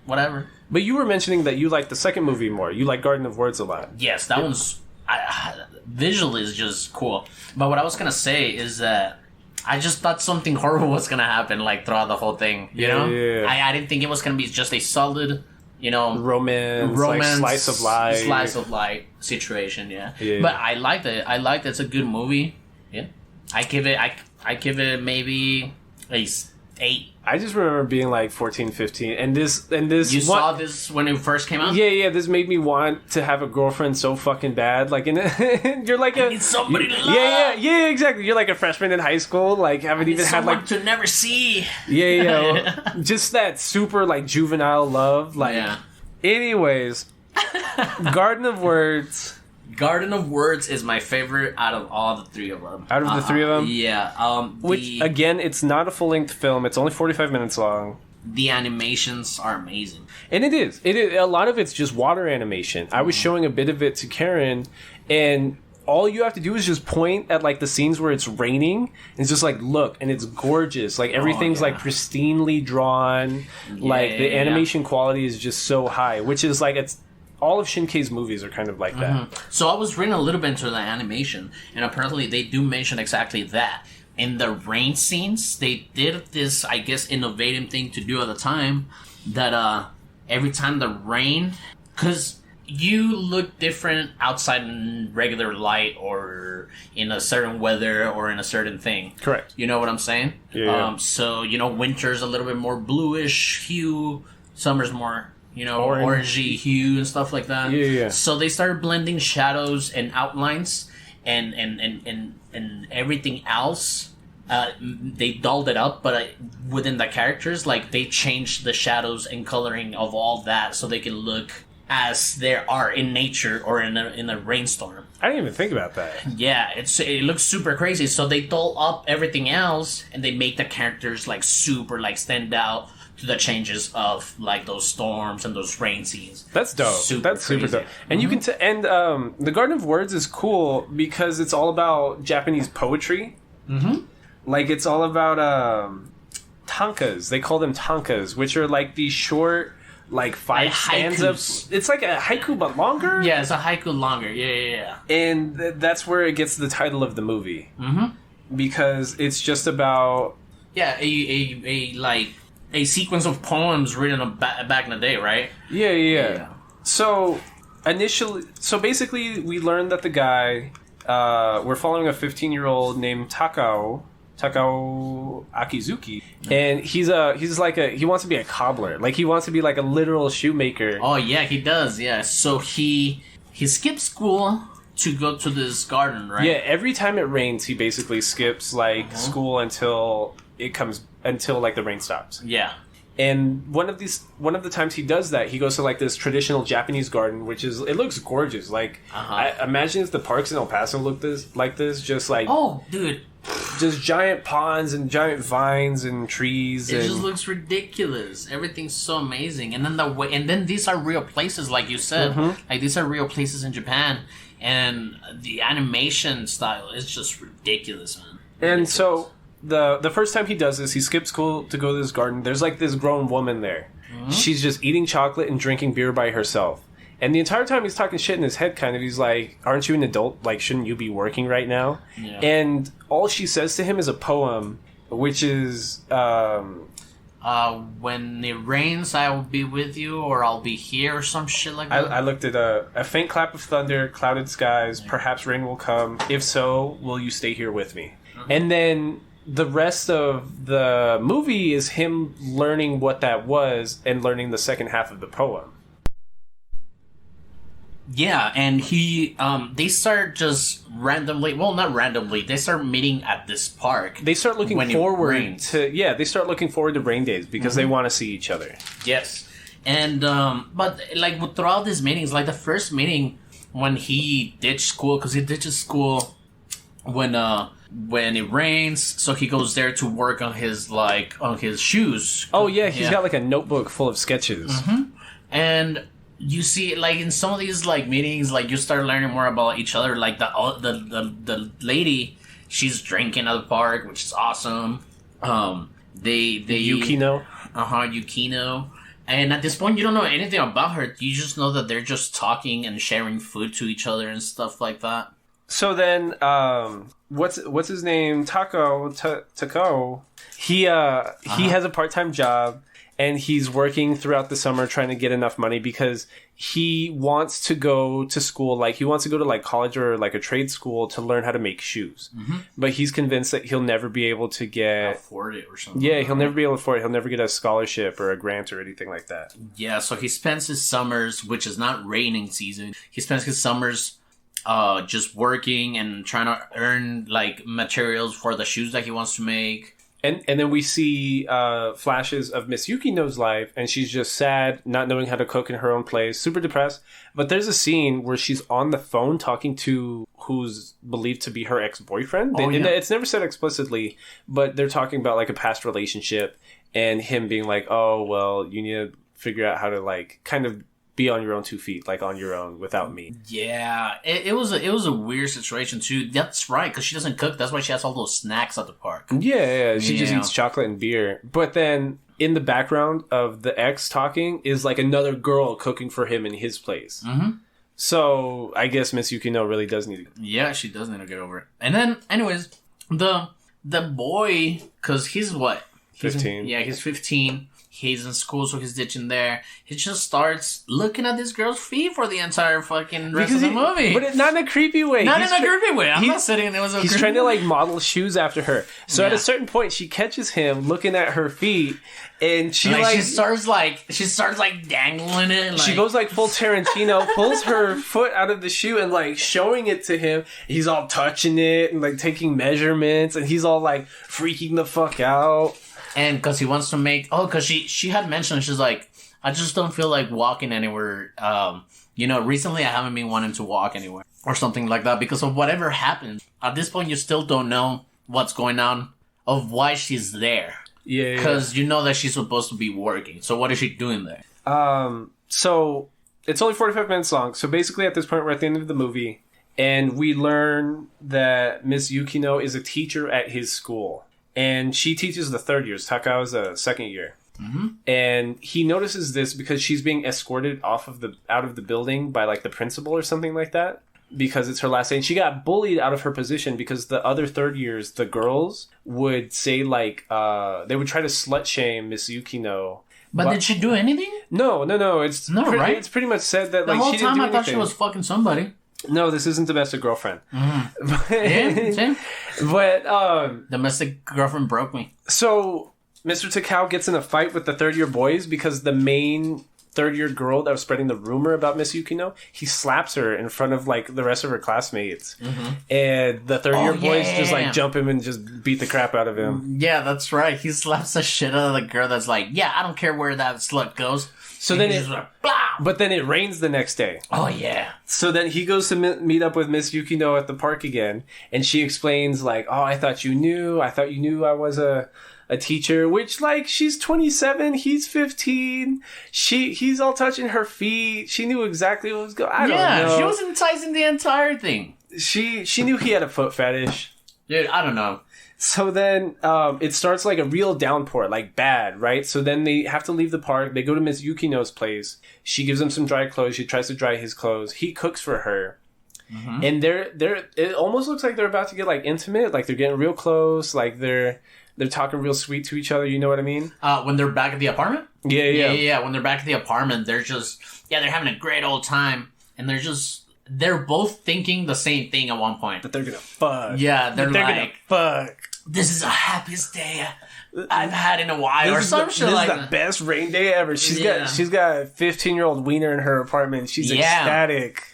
whatever. But you were mentioning that you like the second movie more. You like Garden of Words a lot. Yes, that one's visually is just cool. But what I was gonna say is that I just thought something horrible was gonna happen, like throughout the whole thing. You know, I didn't think it was gonna be just a solid, romance, like slice of life situation. Yeah. But I liked it. It's a good movie. Yeah, I give it maybe a 8. I just remember being like 14, 15, and this. You saw this when it first came out? Yeah. This made me want to have a girlfriend so fucking bad. Like, you're like I need somebody to love. Yeah, exactly. You're like a freshman in high school, like haven't even had like to never see. Yeah. Just that super like juvenile love. Like, anyways, Garden of Words. Garden of Words is my favorite out of all the 3 of them. Out of the 3 of them? Yeah. Which, again, it's not a full-length film. It's only 45 minutes long. The animations are amazing. And it is. A lot of it's just water animation. I was showing a bit of it to Karen, and all you have to do is just point at, like, the scenes where it's raining, and it's just like, look, and it's gorgeous. Like, everything's, like, pristinely drawn. Like, the animation quality is just so high, which is, like, it's... All of Shinkei's movies are kind of like that. So I was reading a little bit into the animation, and apparently they do mention exactly that. In the rain scenes, they did this, I guess, innovative thing to do at the time, that every time the rain... Because you look different outside in regular light or in a certain weather or in a certain thing. Correct. You know what I'm saying? Yeah. So, winter's a little bit more bluish hue, summer's more... orangey hue and stuff like that. Yeah. So they started blending shadows and outlines and everything else. They dulled it up, but within the characters, like they changed the shadows and coloring of all that so they can look as they are in nature or in a rainstorm. I didn't even think about that. Yeah, it looks super crazy. So they dull up everything else and they make the characters like super like stand out to the changes of like those storms and those rain scenes. That's dope. That's super dope. And you can the Garden of Words is cool because it's all about Japanese poetry. Like it's all about tankas. They call them tankas, which are like these short, like 5 stanzas. It's like a haiku but longer. Yeah, it's a haiku longer. Yeah. And that's where it gets the title of the movie. Because it's just about a sequence of poems written back in the day, right? Yeah. So basically, we learned that the guy, we're following a 15-year-old named Takao Akizuki, and he wants to be a cobbler. Like he wants to be like a literal shoemaker. Oh yeah, he does. Yeah. So he skips school to go to this garden, right? Yeah. Every time it rains, he basically skips like school until like the rain stops. Yeah. And one of the times he does that, he goes to like this traditional Japanese garden, it looks gorgeous. Like I imagine if the parks in El Paso looked like this, just like just giant ponds and giant vines and trees. It just looks ridiculous. Everything's so amazing, and then these are real places, like you said. Like these are real places in Japan, and the animation style is just ridiculous, man. And so. The first time he does this, he skips school to go to this garden. There's like this grown woman there. She's just eating chocolate and drinking beer by herself. And the entire time he's talking shit in his head, kind of. He's like, aren't you an adult? Like, shouldn't you be working right now? Yeah. And all she says to him is a poem, which is... when it rains, I will be with you, or I'll be here, or some shit like that. I looked at a faint clap of thunder, clouded skies, perhaps rain will come. If so, will you stay here with me? And then the rest of the movie is him learning what that was and learning the second half of the poem. Yeah, and they start just randomly, well, not randomly, they start meeting at this park. They start looking forward to rain days because they want to see each other. Yes. And, but, like, throughout these meetings, like, the first meeting when he ditched school, because he ditches school when it rains, so he goes there to work on his shoes. Oh, yeah, he's got, like, a notebook full of sketches. Mm-hmm. And you see, like, in some of these, like, meetings, like, you start learning more about each other. Like, the lady, she's drinking at the park, which is awesome. Yukino. Yukino. And at this point, you don't know anything about her. You just know that they're just talking and sharing food to each other and stuff like that. So then, what's his name? Tako. He has a part-time job, and he's working throughout the summer trying to get enough money because he wants to go to school. Like, he wants to go to, like, college or, like, a trade school to learn how to make shoes. Mm-hmm. But he's convinced that he'll never be able to afford it or something. Yeah, he'll never be able to afford it. He'll never get a scholarship or a grant or anything like that. Yeah, so he spends his summers, which is not raining season, he spends his summers just working and trying to earn, like, materials for the shoes that he wants to make. And then we see flashes of Miss Yukino's life, and she's just sad, not knowing how to cook in her own place, super depressed. But there's a scene where she's on the phone talking to who's believed to be her ex-boyfriend. And it's never said explicitly, but they're talking about, like, a past relationship and him being like, oh, well, you need to figure out how to, like, kind of be on your own 2 feet, like on your own without me. Yeah, it was a weird situation too. That's right, because she doesn't cook. That's why she has all those snacks at the park. Yeah, she just eats chocolate and beer. But then in the background of the ex talking is like another girl cooking for him in his place. Mm-hmm. So I guess Miss Yukino really does need to. Yeah, she does need to get over it. And then, anyways, the boy, because he's what? 15. He's 15. He's in school, so he's ditching there. He just starts looking at this girl's feet for the entire fucking rest of the movie. But not in a creepy way. Not in a creepy way. I'm not sitting there. He's trying to, like, model shoes after her. So at a certain point, she catches him looking at her feet, and she starts dangling it. She goes like full Tarantino, pulls her foot out of the shoe and, like, showing it to him. He's all touching it and, like, taking measurements, and he's all, like, freaking the fuck out. And because he wants to make... Oh, because she had mentioned, she's like, I just don't feel like walking anywhere. Recently I haven't been wanting to walk anywhere. Or something like that. Because of whatever happened. At this point, you still don't know what's going on. Of why she's there. Yeah. Because you know that she's supposed to be working. So what is she doing there? So it's only 45 minutes long. So basically at this point, we're at the end of the movie. And we learn that Miss Yukino is a teacher at his school. And she teaches the third years. Takao's a second year. Mm-hmm. And he notices this because she's being escorted out of the building by, like, the principal or something like that. Because it's her last day. And she got bullied out of her position because the other third years, the girls would say, like, they would try to slut shame Miss Yukino. But did she do anything? No. It's right? It's pretty much said that, the like, whole she didn't time do I anything. thought she was fucking somebody. No, this isn't Domestic Girlfriend. Mm-hmm. Yeah, same. But Domestic Girlfriend broke me. So Mr. Takao gets in a fight with the third year boys because the main third year girl that was spreading the rumor about Miss Yukino, he slaps her in front of, like, the rest of her classmates. Mm-hmm. And the third year boys just, like, jump him and just beat the crap out of him. Yeah, that's right. He slaps the shit out of the girl that's like, yeah, I don't care where that slut goes. So then but then it rains the next day. Oh, yeah. So then he goes to meet up with Miss Yukino at the park again. And she explains, like, oh, I thought you knew I was a teacher. Which, like, she's 27, he's 15. He's all touching her feet. She knew exactly what was going on. I don't know. Yeah, she was enticing the entire thing. She knew he had a foot fetish. Dude, I don't know. So then it starts like a real downpour, like bad, right? So then they have to leave the park. They go to Miss Yukino's place. She gives him some dry clothes. She tries to dry his clothes. He cooks for her. Mm-hmm. And it almost looks like they're about to get, like, intimate. Like, they're getting real close. Like, they're talking real sweet to each other. You know what I mean? When they're back at the apartment? Yeah. When they're back at the apartment, they're having a great old time. And they're both thinking the same thing at one point. That they're gonna fuck. Yeah, they're like... gonna fuck. this is the happiest day I've had in a while, or some shit this like is the that. best rain day ever. She's got a 15-year-old wiener in her apartment. She's ecstatic.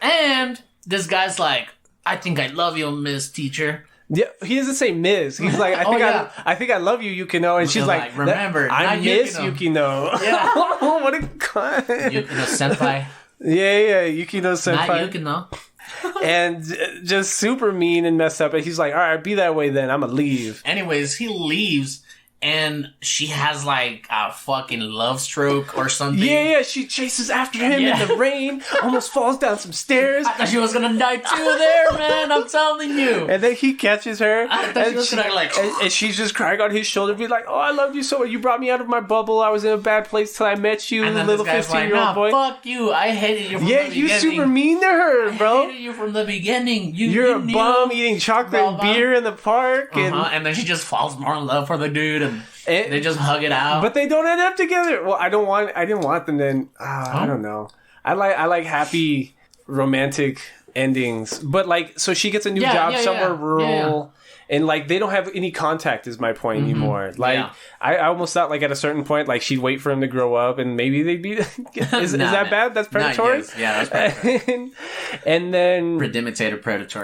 And this guy's like, I think I love you, Miss Teacher. Yeah, he doesn't say Miss. He's like, I think I love you, Yukino. And she's like, remember, I'm Miss Yukino. Yeah. What a cunt. Yukino Senpai. Yeah, Yukino Senpai. Not Yukino. And just super mean and messed up. And he's like, all right, be that way then. I'm going to leave. Anyways, he leaves. And she has like a fucking love stroke or something. Yeah, she chases after him in the rain, almost falls down some stairs. I thought she was gonna die too there, man. I'm telling you. And then he catches her. I thought she was gonna like... And she's just crying on his shoulder, be like, oh, I love you so much. You brought me out of my bubble. I was in a bad place till I met you, and then little this guy's 15-year-old like, boy. Fuck you. I hated you from the beginning. Yeah, you super mean to her, bro. I hated you from the beginning. You're a bum eating chocolate and beer in the park. And then she just falls more in love for the dude and... they just hug it out, but they don't end up together. Well, I didn't want them then. I don't know. I like happy romantic endings, but like, so she gets a new job somewhere rural, and like they don't have any contact. Is my point anymore? Like, I almost thought like at a certain point, like she'd wait for him to grow up, and maybe they'd be. Is that bad? That's predatory. Yeah, that's predatory. And then predatory.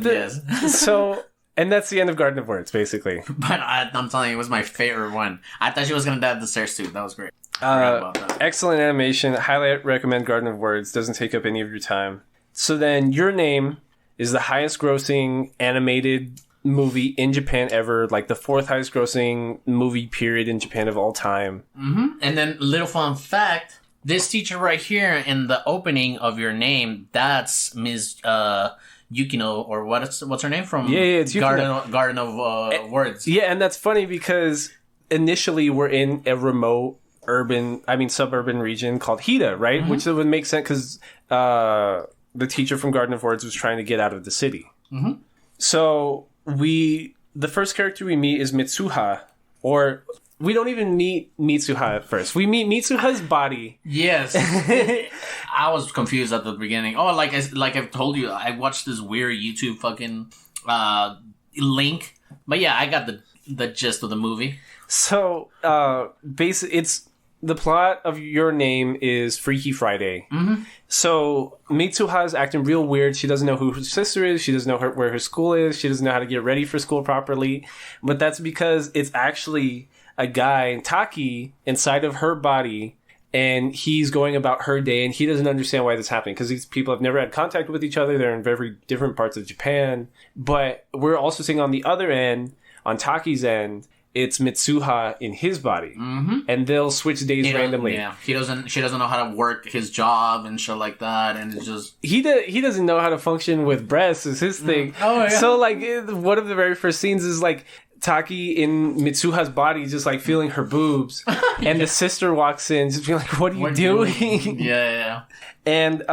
Yes. So. And that's the end of Garden of Words, basically. But I'm telling you, it was my favorite one. I thought she was going to die at the stairs, too. That was great. Excellent animation. Highly recommend Garden of Words. Doesn't take up any of your time. So then, Your Name is the highest grossing animated movie in Japan ever. Like the 4th highest grossing movie period in Japan of all time. Mm-hmm. And then, little fun fact. This teacher right here in the opening of Your Name, that's Ms. Yukino, or what's her name from? It's Yukino. Garden of Words. Yeah, and that's funny because initially we're in a remote suburban region called Hida, right? Mm-hmm. Which would make sense because the teacher from Garden of Words was trying to get out of the city. Mm-hmm. So the first character we meet is Mitsuha, or we don't even meet Mitsuha at first. We meet Mitsuha's body. Yes. I was confused at the beginning. Oh, like I've told you, I watched this weird YouTube fucking link. But yeah, I got the gist of the movie. So, basically, it's the plot of Your Name is Freaky Friday. Mm-hmm. So Mitsuha is acting real weird. She doesn't know who her sister is. She doesn't know where her school is. She doesn't know how to get ready for school properly. But that's because it's actually a guy, Taki, inside of her body, and he's going about her day, and he doesn't understand why this is happening because these people have never had contact with each other. They're in very different parts of Japan. But we're also seeing on the other end, on Taki's end, it's Mitsuha in his body, and they'll switch days randomly. Yeah, she doesn't know how to work his job and shit like that, and it's just he doesn't know how to function with breasts is his thing. Oh yeah. So like one of the very first scenes is like Taki in Mitsuha's body, just like feeling her boobs, and the sister walks in, just being like, "What are you doing?" Yeah. And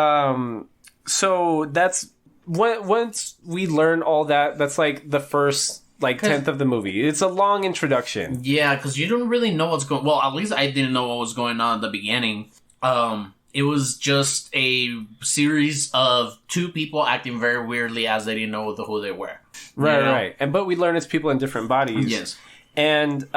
so that's once we learn all that. That's like the first. Like 10th of the movie. It's a long introduction. Yeah, because you don't really know what's going... Well, at least I didn't know what was going on at the beginning. It was just a series of two people acting very weirdly as they didn't know who they were. Right. But we learn it's people in different bodies. Yes. And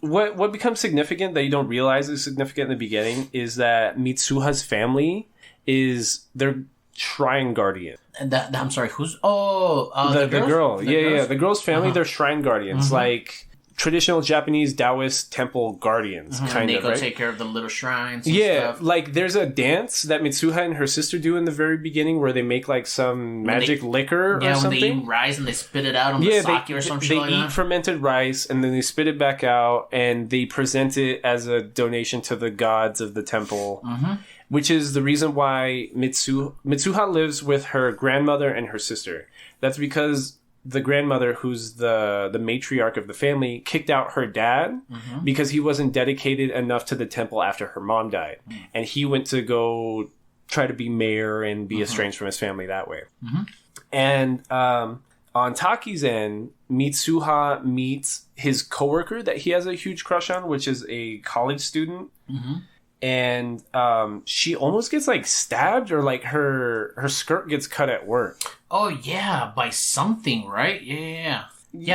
what becomes significant that you don't realize is significant in the beginning is that Mitsuha's family is their shrine guardian. And I'm sorry, who's... the girl. Yeah. The girl's family, they're shrine guardians. Like traditional Japanese Taoist temple guardians, kind of, right? They take care of the little shrines and stuff. Like there's a dance that Mitsuha and her sister do in the very beginning where they make like some magic liquor or something. Yeah, when they eat rice and they spit it out on the sake or some shit like that. They eat fermented rice and then they spit it back out and they present it as a donation to the gods of the temple. Which is the reason why Mitsuha lives with her grandmother and her sister. That's because the grandmother, who's the matriarch of the family, kicked out her dad because he wasn't dedicated enough to the temple after her mom died. And he went to go try to be mayor and be estranged from his family that way. And on Taki's end, Mitsuha meets his coworker that he has a huge crush on, which is a college student. and she almost gets like stabbed, or like her skirt gets cut at work. Oh yeah, by something, right? Yeah,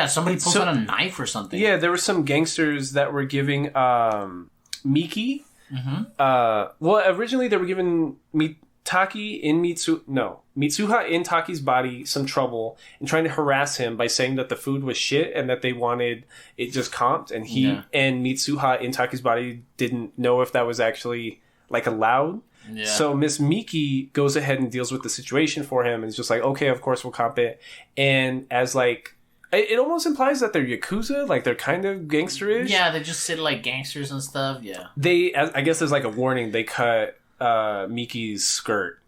somebody pulls out a knife or something. Yeah, there were some gangsters that were giving Miki. Well, originally they were giving Mitsuha in Taki's body some trouble and trying to harass him by saying that the food was shit and that they wanted it just comped, and and Mitsuha in Taki's body didn't know if that was actually like allowed. Yeah. So Miss Miki goes ahead and deals with the situation for him and is just like, okay, of course we'll comp it. And as like, it almost implies that they're Yakuza, like they're kind of gangsterish. Yeah, they just sit like gangsters and stuff, yeah. I guess there's like a warning, they cut Miki's skirt.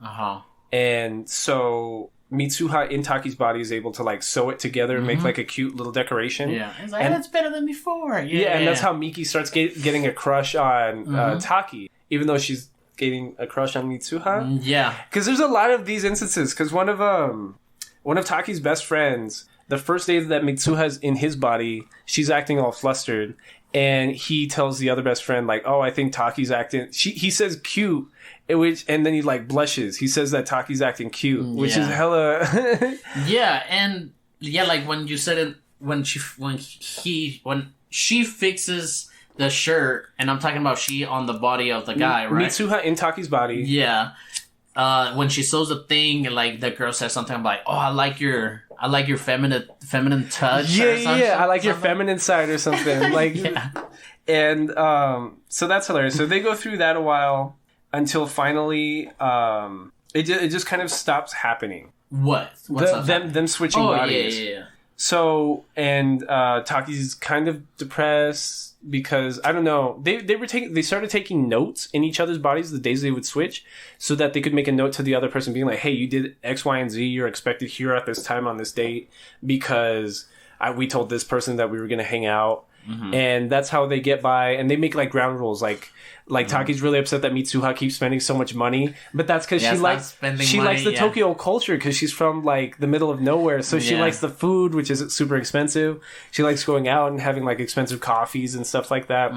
And so Mitsuha in Taki's body is able to like sew it together and make like a cute little decoration. Yeah, it's like, that's better than before. And that's how Miki starts getting a crush on Taki, even though she's getting a crush on Mitsuha. Yeah, because there's a lot of these instances. Because one of Taki's best friends, the first day that Mitsuha's in his body, she's acting all flustered, and he tells the other best friend like, "Oh, I think Taki's acting." He says cute. And then he like blushes. He says that Taki's acting cute, which is hella. Like when you said it, when she fixes the shirt, and I'm talking about she on the body of the guy, right? Mitsuha in Taki's body. Yeah. When she sews the thing, like the girl says something like, "Oh, I like your feminine touch." Yeah. I like your feminine side or something. Like, and so that's hilarious. So they go through that a while. Until finally, it just kind of stops happening. What's them switching bodies? Yeah. So and Taki's kind of depressed because I don't know. They started taking notes in each other's bodies the days they would switch, so that they could make a note to the other person being like, "Hey, you did X, Y, and Z. You're expected here at this time on this date because we told this person that we were going to hang out." And that's how they get by, and they make like ground rules like Taki's really upset that Mitsuha keeps spending so much money, but that's because she likes the Tokyo culture because she's from like the middle of nowhere, so she likes the food, which is super expensive. She likes going out and having like expensive coffees and stuff like that.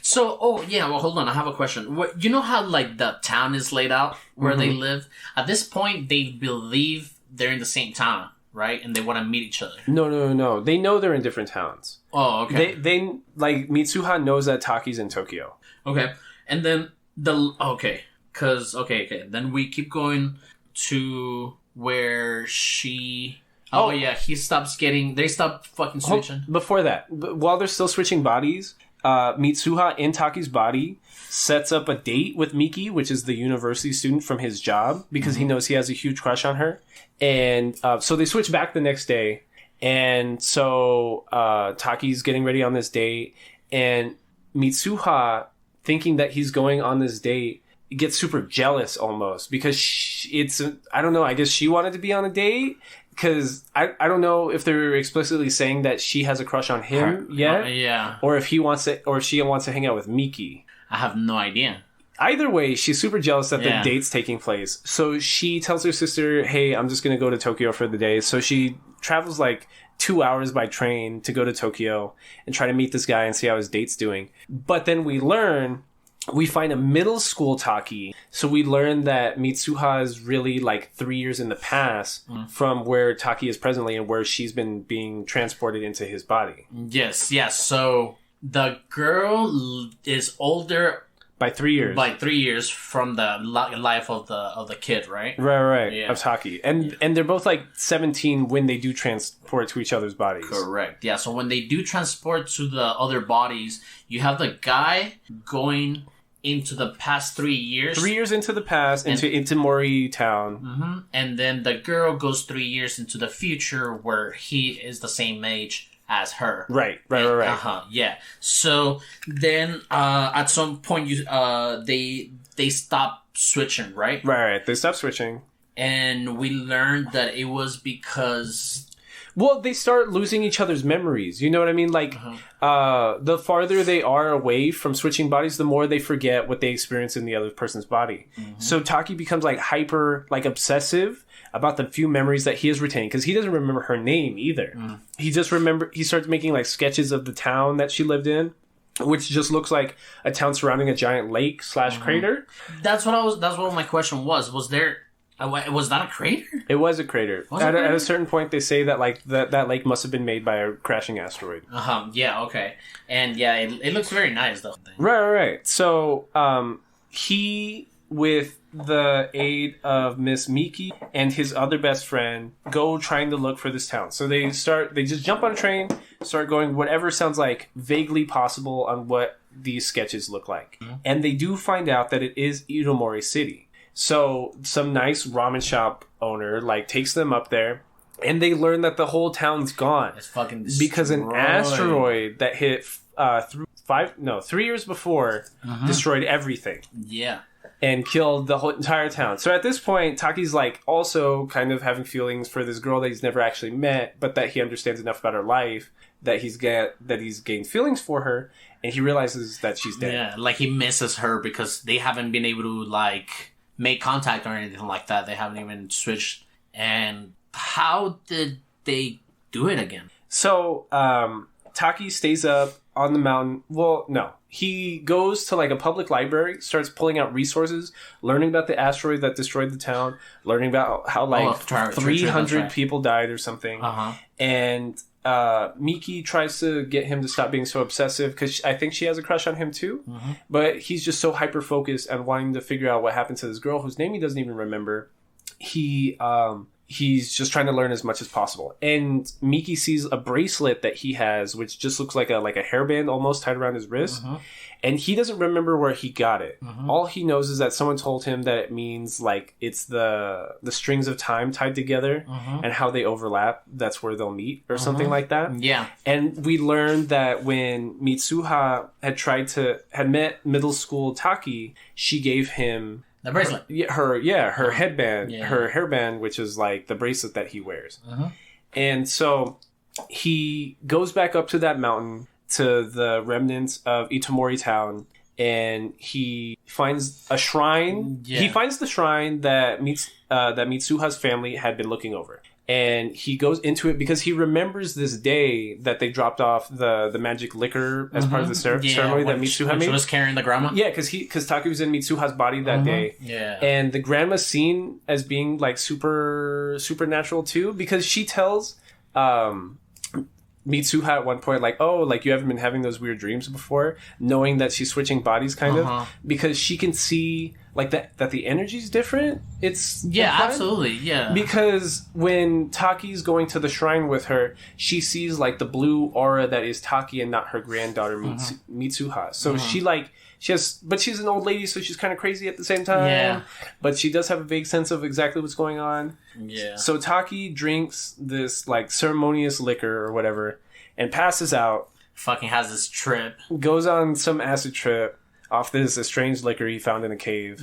So, hold on, I have a question. You know how like the town is laid out where they live? At this point, they believe they're in the same town, right? And they want to meet each other. No. They know they're in different towns. Oh, okay. They like Mitsuha knows that Taki's in Tokyo. Okay, and then then we keep going to where she. They stop fucking switching. Before that, while they're still switching bodies, Mitsuha in Taki's body sets up a date with Miki, which is the university student from his job, because he knows he has a huge crush on her. And so they switch back the next day. And so Taki's getting ready on this date. And Mitsuha, thinking that he's going on this date, gets super jealous almost. Because I don't know, I guess she wanted to be on a date. Because I don't know if they're explicitly saying that she has a crush on him yet. Or if she wants to hang out with Miki. I have no idea. Either way, she's super jealous that the date's taking place. So she tells her sister, "Hey, I'm just going to go to Tokyo for the day." So she travels like 2 hours by train to go to Tokyo and try to meet this guy and see how his date's doing. But then we find a middle school Taki. So we learn that Mitsuha is really like 3 years in the past from where Taki is presently and where she's been being transported into his body. Yes. So the girl is older by 3 years. By 3 years from the life of the kid, right? Right. Yeah. Of Taki. And they're both like 17 when they do transport to each other's bodies. Correct. Yeah, so when they do transport to the other bodies, you have the guy going into the past 3 years. 3 years into the past, into Mori town. And then the girl goes 3 years into the future where he is the same age as her. Right. Yeah. So then at some point they stop switching, right? Right. They stop switching. And we learned that it was because... Well, they start losing each other's memories. You know what I mean? Like, the farther they are away from switching bodies, the more they forget what they experience in the other person's body. So Taki becomes like hyper, like obsessive about the few memories that he is retaining, because he doesn't remember her name either. He just he starts making like sketches of the town that she lived in. which just looks like a town surrounding a giant lake / crater. That's what my question was. Was there? Was that a crater? It was a crater. At a certain point, they say that like that lake must have been made by a crashing asteroid. Yeah. Okay. And yeah, it looks very nice though. Right. So he, with the aid of Miss Miki and his other best friend, go trying to look for this town. So they just jump on a train, start going whatever sounds like vaguely possible on what these sketches look like. Mm-hmm. And they do find out that it is Itomori City. So some nice ramen shop owner like takes them up there, and they learn that the whole town's gone. It's fucking destroyed. Because an asteroid that hit 3 years before destroyed everything. Yeah. And killed the whole entire town. So at this point, Taki's like also kind of having feelings for this girl that he's never actually met, but that he understands enough about her life that he's gained feelings for her, and he realizes that she's dead. Yeah, like he misses her because they haven't been able to like make contact or anything like that. They haven't even switched. And how did they do it again? So Taki stays up on the mountain. Well, no. He goes to like a public library, starts pulling out resources, learning about the asteroid that destroyed the town, learning about how like 300 people died or something. And Miki tries to get him to stop being so obsessive because I think she has a crush on him too. But he's just so hyper focused and wanting to figure out what happened to this girl whose name he doesn't even remember. He's just trying to learn as much as possible. And Miki sees a bracelet that he has, which just looks like a hairband almost tied around his wrist. And he doesn't remember where he got it. All he knows is that someone told him that it means like it's the strings of time tied together and how they overlap. That's where they'll meet or something like that. Yeah. And we learned that when Mitsuha had met middle school Taki, she gave him the bracelet. Her headband, her hairband, which is like the bracelet that he wears. And so he goes back up to that mountain to the remnants of Itomori town, and he finds a shrine. He finds the shrine that Mitsuha's family had been looking over. And he goes into it because he remembers this day that they dropped off the magic liquor as part of the ceremony that Mitsuha made. She was carrying the grandma? Yeah, because Taki was in Mitsuha's body that day. Yeah. And the grandma's seen as being like supernatural too, because she tells Mitsuha at one point, like, oh, like you haven't been having those weird dreams before, knowing that she's switching bodies kind of, because she can see like that the energy's different. It's absolutely, yeah. Because when Taki's going to the shrine with her, she sees like the blue aura that is Taki and not her granddaughter Mitsuha. So but she's an old lady, so she's kind of crazy at the same time. Yeah. But she does have a vague sense of exactly what's going on. Yeah. So Taki drinks this like ceremonious liquor or whatever and passes out. Fucking has this trip. Goes on some acid trip off this estranged liquor he found in a cave.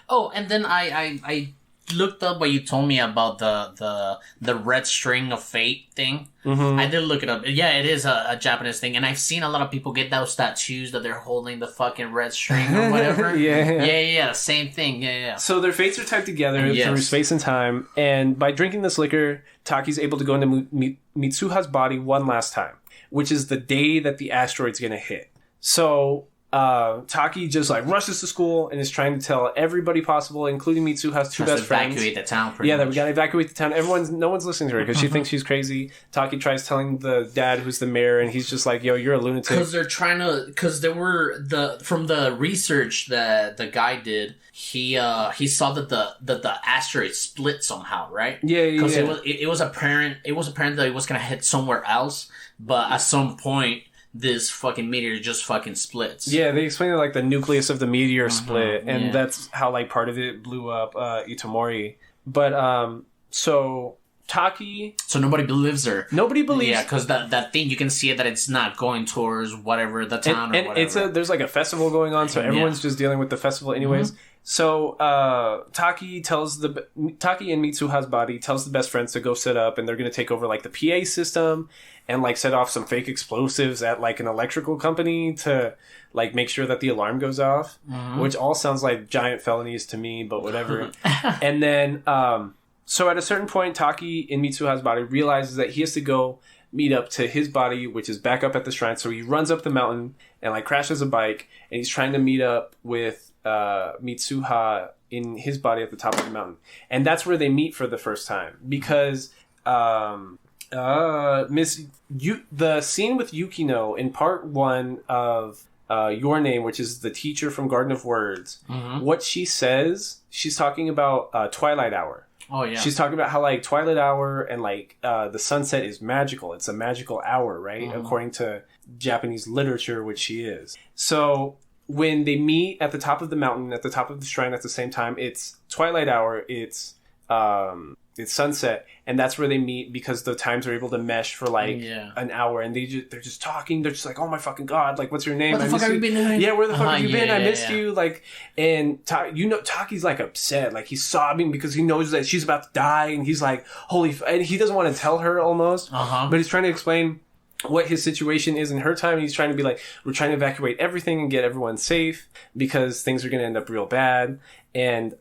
Oh, and then I looked up what you told me about the red string of fate thing. I did look it up. Yeah, it is a Japanese thing, and I've seen a lot of people get those tattoos that they're holding the fucking red string or whatever. Yeah, same thing. Yeah. So their fates are tied together through space and time, and by drinking this liquor, Taki's able to go into Mitsuha's body one last time, which is the day that the asteroid's gonna hit. So Taki just like rushes to school and is trying to tell everybody possible, including Mitsuha's two best friends. Evacuate the town. That we gotta evacuate the town. No one's listening to her because she thinks she's crazy. Taki tries telling the dad, who's the mayor, and he's just like, "Yo, you're a lunatic." Because they're trying to. Because there were from the research that the guy did, he saw that the asteroid split somehow, right? Yeah. Because it was apparent that it was gonna hit somewhere else, but at some point, this fucking meteor just fucking splits. Yeah, they explain it like the nucleus of the meteor split, and that's how like part of it blew up Itomori. But so Taki, so nobody believes her. Nobody believes. Yeah, because that thing you can see that it's not going towards whatever the town or whatever. There's like a festival going on, so everyone's just dealing with the festival anyways. So Taki and Mitsuha's body tells the best friends to go set up, and they're going to take over like the PA system and like set off some fake explosives at like an electrical company to like make sure that the alarm goes off, which all sounds like giant felonies to me, but whatever. And then so at a certain point, Taki in Mitsuha's body realizes that he has to go meet up to his body, which is back up at the shrine. So he runs up the mountain and like crashes a bike, and he's trying to meet up with Mitsuha in his body at the top of the mountain. And that's where they meet for the first time, because the scene with Yukino in part 1 of Your Name, which is the teacher from Garden of Words, what she says, she's talking about Twilight Hour. Oh yeah. She's talking about how like Twilight Hour and like the sunset is magical. It's a magical hour, right? According to Japanese literature, which she is. So when they meet at the top of the mountain, at the top of the shrine at the same time, it's Twilight Hour, it's sunset, and that's where they meet because the times are able to mesh for like an hour, and they're just talking. They're just like, oh my fucking god, like what's your name? What the fuck have you been doing? Yeah, where the fuck have you been? I missed you. Like, and Taki's like upset, like he's sobbing because he knows that she's about to die, and he's like, and he doesn't want to tell her almost, but he's trying to explain what his situation is in her time. He's trying to be like, we're trying to evacuate everything and get everyone safe because things are going to end up real bad. And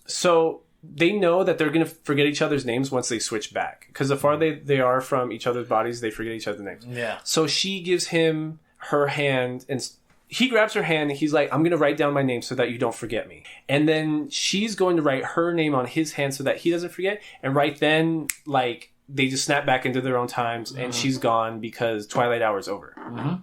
so they know that they're going to forget each other's names once they switch back, because the far they are from each other's bodies, they forget each other's names. Yeah. So she gives him her hand, and he grabs her hand, and he's like, I'm going to write down my name so that you don't forget me. And then she's going to write her name on his hand so that he doesn't forget. And right then, like, they just snap back into their own times, and she's gone because Twilight Hour's over.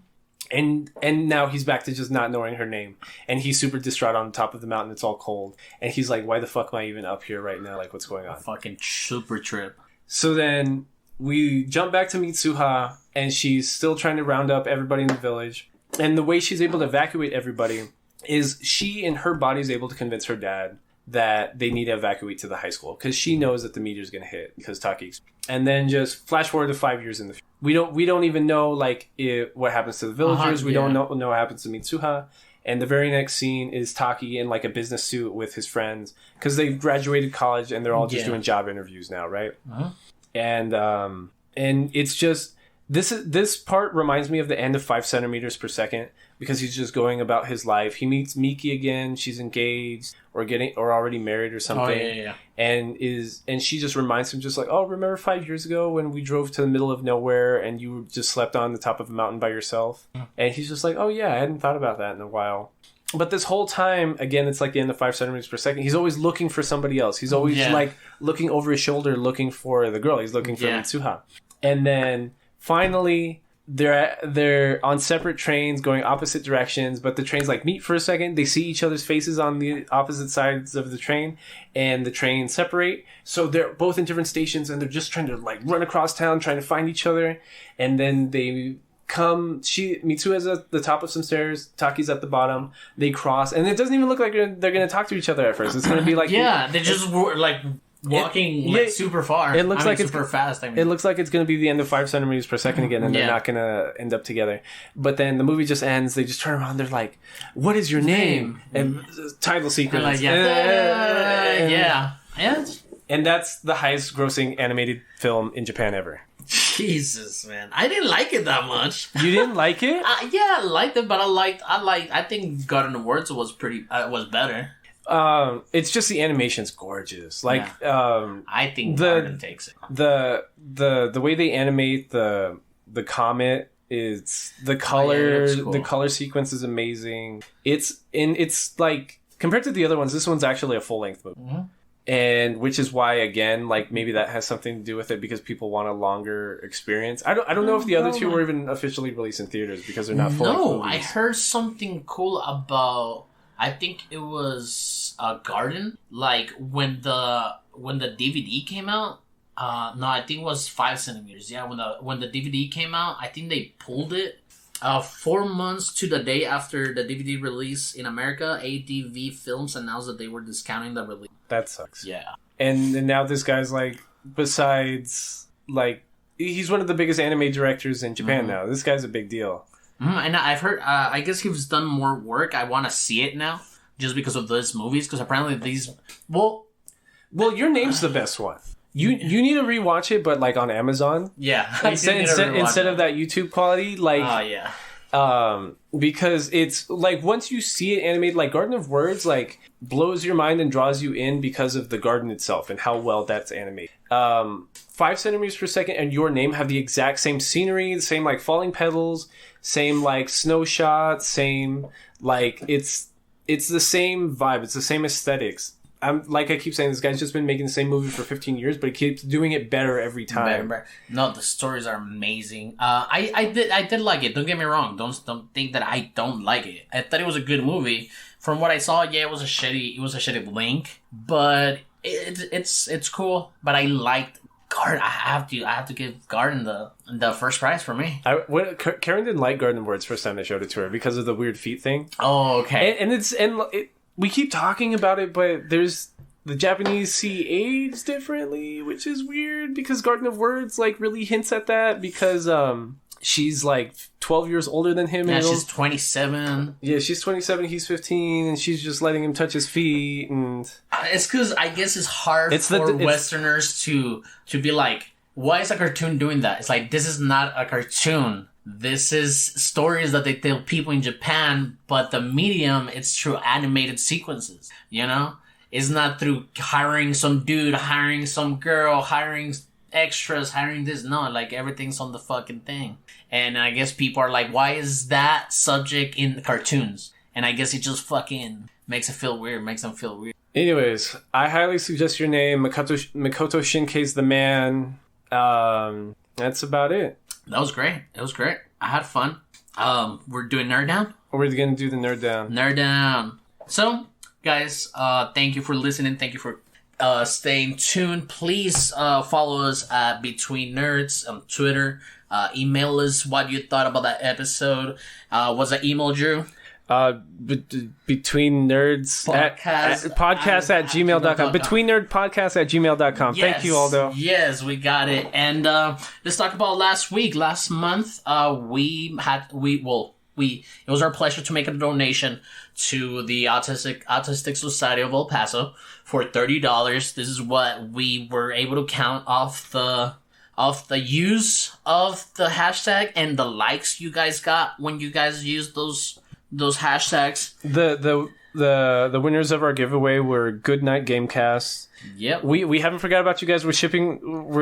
And now he's back to just not knowing her name, and he's super distraught on the top of the mountain. It's all cold, and he's like, why the fuck am I even up here right now? Like, what's going on? Fucking super trip. So then we jump back to Mitsuha, and she's still trying to round up everybody in the village. And the way she's able to evacuate everybody is she in her body is able to convince her dad that they need to evacuate to the high school, because she knows that the meteor's going to hit because Taki. And then just flash forward to 5 years in the future. We don't even know like what happens to the villagers. We don't know what happens to Mitsuha. And the very next scene is Taki in like a business suit with his friends, because they've graduated college and they're all just doing job interviews now, right? And it's just this part reminds me of the end of 5 centimeters per second, because he's just going about his life. He meets Miki again. She's engaged or already married or something. And she just reminds him, just like, oh, remember 5 years ago when we drove to the middle of nowhere and you just slept on the top of a mountain by yourself? And he's just like, oh yeah, I hadn't thought about that in a while. But this whole time, again, it's like the end of 5 centimeters per second. He's always looking for somebody else. He's always like looking over his shoulder, looking for the girl. He's looking for Mitsuha. And then finally, they're on separate trains going opposite directions, but the trains like meet for a second. They see each other's faces on the opposite sides of the train, and the trains separate. So they're both in different stations, and they're just trying to like run across town, trying to find each other. And then they come. Mitsuha's at the top of some stairs. Taki's at the bottom. They cross, and it doesn't even look like they're going to talk to each other at first. It's going to be like they just like walking super far. It looks like it's super fast. It looks like it's going to be the end of 5 centimeters per second again, and they're not going to end up together. But then the movie just ends. They just turn around. They're like, "What is your name?" And title sequence. Like, and that's the highest grossing animated film in Japan ever. Jesus, man, I didn't like it that much. You didn't like it? I liked it, but I think Garden of Words was better. It's just the animation's gorgeous. Like, I think Garden takes it. The way they animate the comet is the color. Cool. The color sequence is amazing. It's like, compared to the other ones, this one's actually a full length movie. And which is why, again, like maybe that has something to do with it, because people want a longer experience. I don't know if the other two were even officially released in theaters, because they're not full length movies. I heard something cool about. I think it was Garden. Like when the DVD came out. No, I think it was 5 centimeters. Yeah, when the DVD came out, I think they pulled it 4 months to the day after the DVD release in America. ADV Films announced that they were discounting the release. That sucks. Yeah. And now this guy's like, besides, like, he's one of the biggest anime directors in Japan now. This guy's a big deal. And I've heard, I guess he's done more work. I want to see it now, just because of these movies, because apparently these... Well, Your Name's the best one. You need to rewatch it, but like on Amazon. Yeah. Instead of that YouTube quality, like... Oh, yeah. Because it's like once you see it animated, like Garden of Words, like blows your mind and draws you in because of the garden itself and how well that's animated. 5 centimeters per second and Your Name have the exact same scenery, the same like falling petals, same like snow shots, same like it's the same vibe, it's the same aesthetics. I keep saying, this guy's just been making the same movie for 15 years, but he keeps doing it better every time. Better. No, the stories are amazing. I did like it. Don't get me wrong. Don't think that I don't like it. I thought it was a good movie. From what I saw, yeah, it was a shitty Link, but it's cool. But I liked Garden. I have to give Garden the first prize for me. Karen didn't like Garden of Words first time I showed it to her because of the weird feet thing. Oh, okay. We keep talking about it, but there's the Japanese see age differently, which is weird because Garden of Words like really hints at that because she's like 12 years older than him. Yeah, she's 27. Yeah, she's 27. He's 15, and she's just letting him touch his feet. And it's because I guess it's hard for Westerners to be like, why is a cartoon doing that? It's like, this is not a cartoon. This is stories that they tell people in Japan, but the medium, it's through animated sequences, you know? It's not through hiring some dude, hiring some girl, hiring extras, hiring this. No, like, everything's on the fucking thing. And I guess people are like, why is that subject in the cartoons? And I guess it just fucking makes them feel weird. Anyways, I highly suggest Your Name. Makoto Shinkai's the man. That's about it. That was great. I had fun. We're doing Nerd Down? We're going to do the Nerd Down. Nerd Down. So, guys, thank you for listening. Thank you for staying tuned. Please follow us at Between Nerds on Twitter. Email us what you thought about that episode. What's the email, Drew? Between nerds podcast at gmail.com. Between nerd podcast at gmail.com. Yes, thank you, Aldo. Yes, we got it. And let's talk about last month. It was our pleasure to make a donation to the Autistic Society of El Paso for $30. This is what we were able to count off the use of the hashtag and the likes you guys got when you guys used those hashtags. The winners of our giveaway were Good Night Gamecast. Yep. We haven't forgot about you guys. We're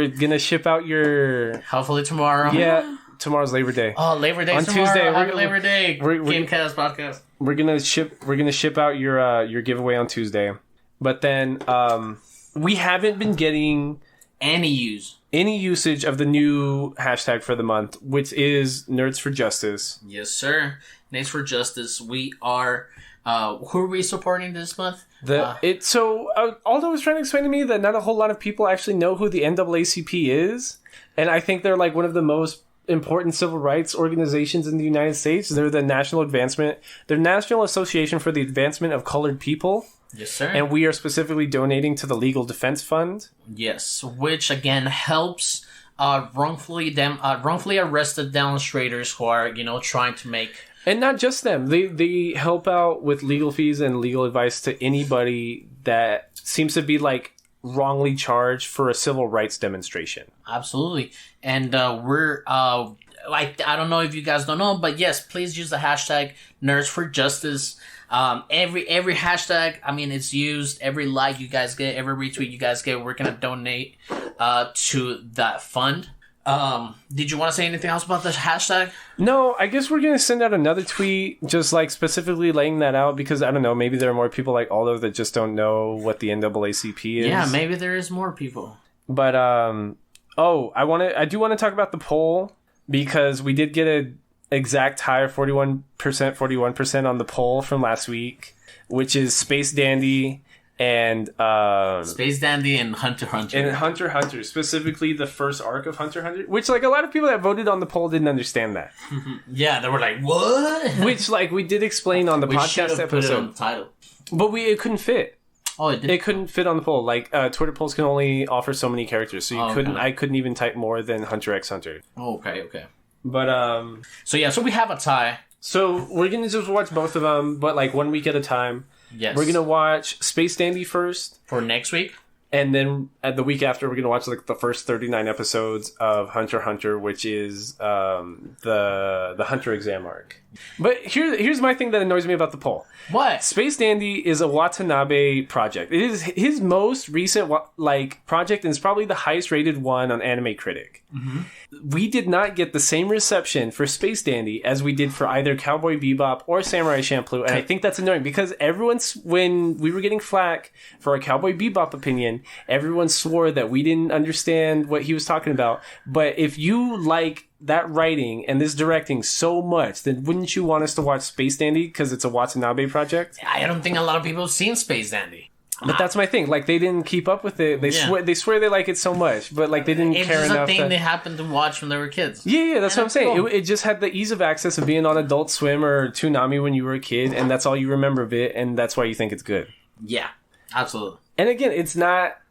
gonna ship out your hopefully tomorrow. Yeah, tomorr's Labor Day. Oh, Labor Day on tomorrow. Tuesday. Happy Labor Day. Gamecast podcast. We're gonna ship out your giveaway on Tuesday. But then we haven't been getting any usage of the new hashtag for the month, which is Nerds for Justice. Yes, sir. Nerds for Justice. We are. Who are we supporting this month? Aldo was trying to explain to me that not a whole lot of people actually know who the NAACP is, and I think they're like one of the most important civil rights organizations in the United States. They're the National Association for the Advancement of Colored People. Yes, sir. And we are specifically donating to the Legal Defense Fund. Yes, which again helps wrongfully arrested demonstrators who are trying to make. And not just them. They help out with legal fees and legal advice to anybody that seems to be like wrongly charged for a civil rights demonstration. Absolutely. And we're I don't know if you guys don't know, but yes, please use the hashtag Nerds for Justice. Every hashtag, it's used. Every like you guys get, every retweet you guys get, we're gonna donate to that fund. Did you want to say anything else about this hashtag? No, I guess we're going to send out another tweet just like specifically laying that out because I don't know, maybe there are more people like Aldo that just don't know what the NAACP is. Yeah, maybe there is more people. But I do want to talk about the poll because we did get an exact high of 41% on the poll from last week, which is Space Dandy and Space Dandy and Hunter x Hunter. And Hunter x Hunter, specifically the first arc of Hunter x Hunter, which like a lot of people that voted on the poll didn't understand that. Yeah, they were like, "What?" Which like we did explain on the podcast episode. Put it on the title. But it couldn't fit. Oh, it did. It couldn't fit on the poll. Like Twitter polls can only offer so many characters, so you couldn't. Okay. I couldn't even type more than Hunter x Hunter. Oh, okay. But so we have a tie. So we're gonna just watch both of them, but like 1 week at a time. Yes. We're gonna watch Space Dandy first for next week. And then the week after, we're going to watch like the first 39 episodes of Hunter x Hunter, which is the Hunter exam arc. But here's my thing that annoys me about the poll. What? Space Dandy is a Watanabe project. It is his most recent project, and it's probably the highest rated one on Anime Critic. Mm-hmm. We did not get the same reception for Space Dandy as we did for either Cowboy Bebop or Samurai Champloo, and I think that's annoying because when we were getting flack for our Cowboy Bebop opinion, everyone swore that we didn't understand what he was talking about. But if you like that writing and this directing so much, then wouldn't you want us to watch Space Dandy because it's a Watanabe project? I don't think a lot of people have seen Space Dandy. But that's my thing. Like, they didn't keep up with it. They swear they like it so much, but like they didn't care enough. It's just a thing they happened to watch when they were kids. Yeah, that's what I'm saying. Cool. It just had the ease of access of being on Adult Swim or Toonami when you were a kid, and that's all you remember of it, and that's why you think it's good. Yeah, absolutely. And again,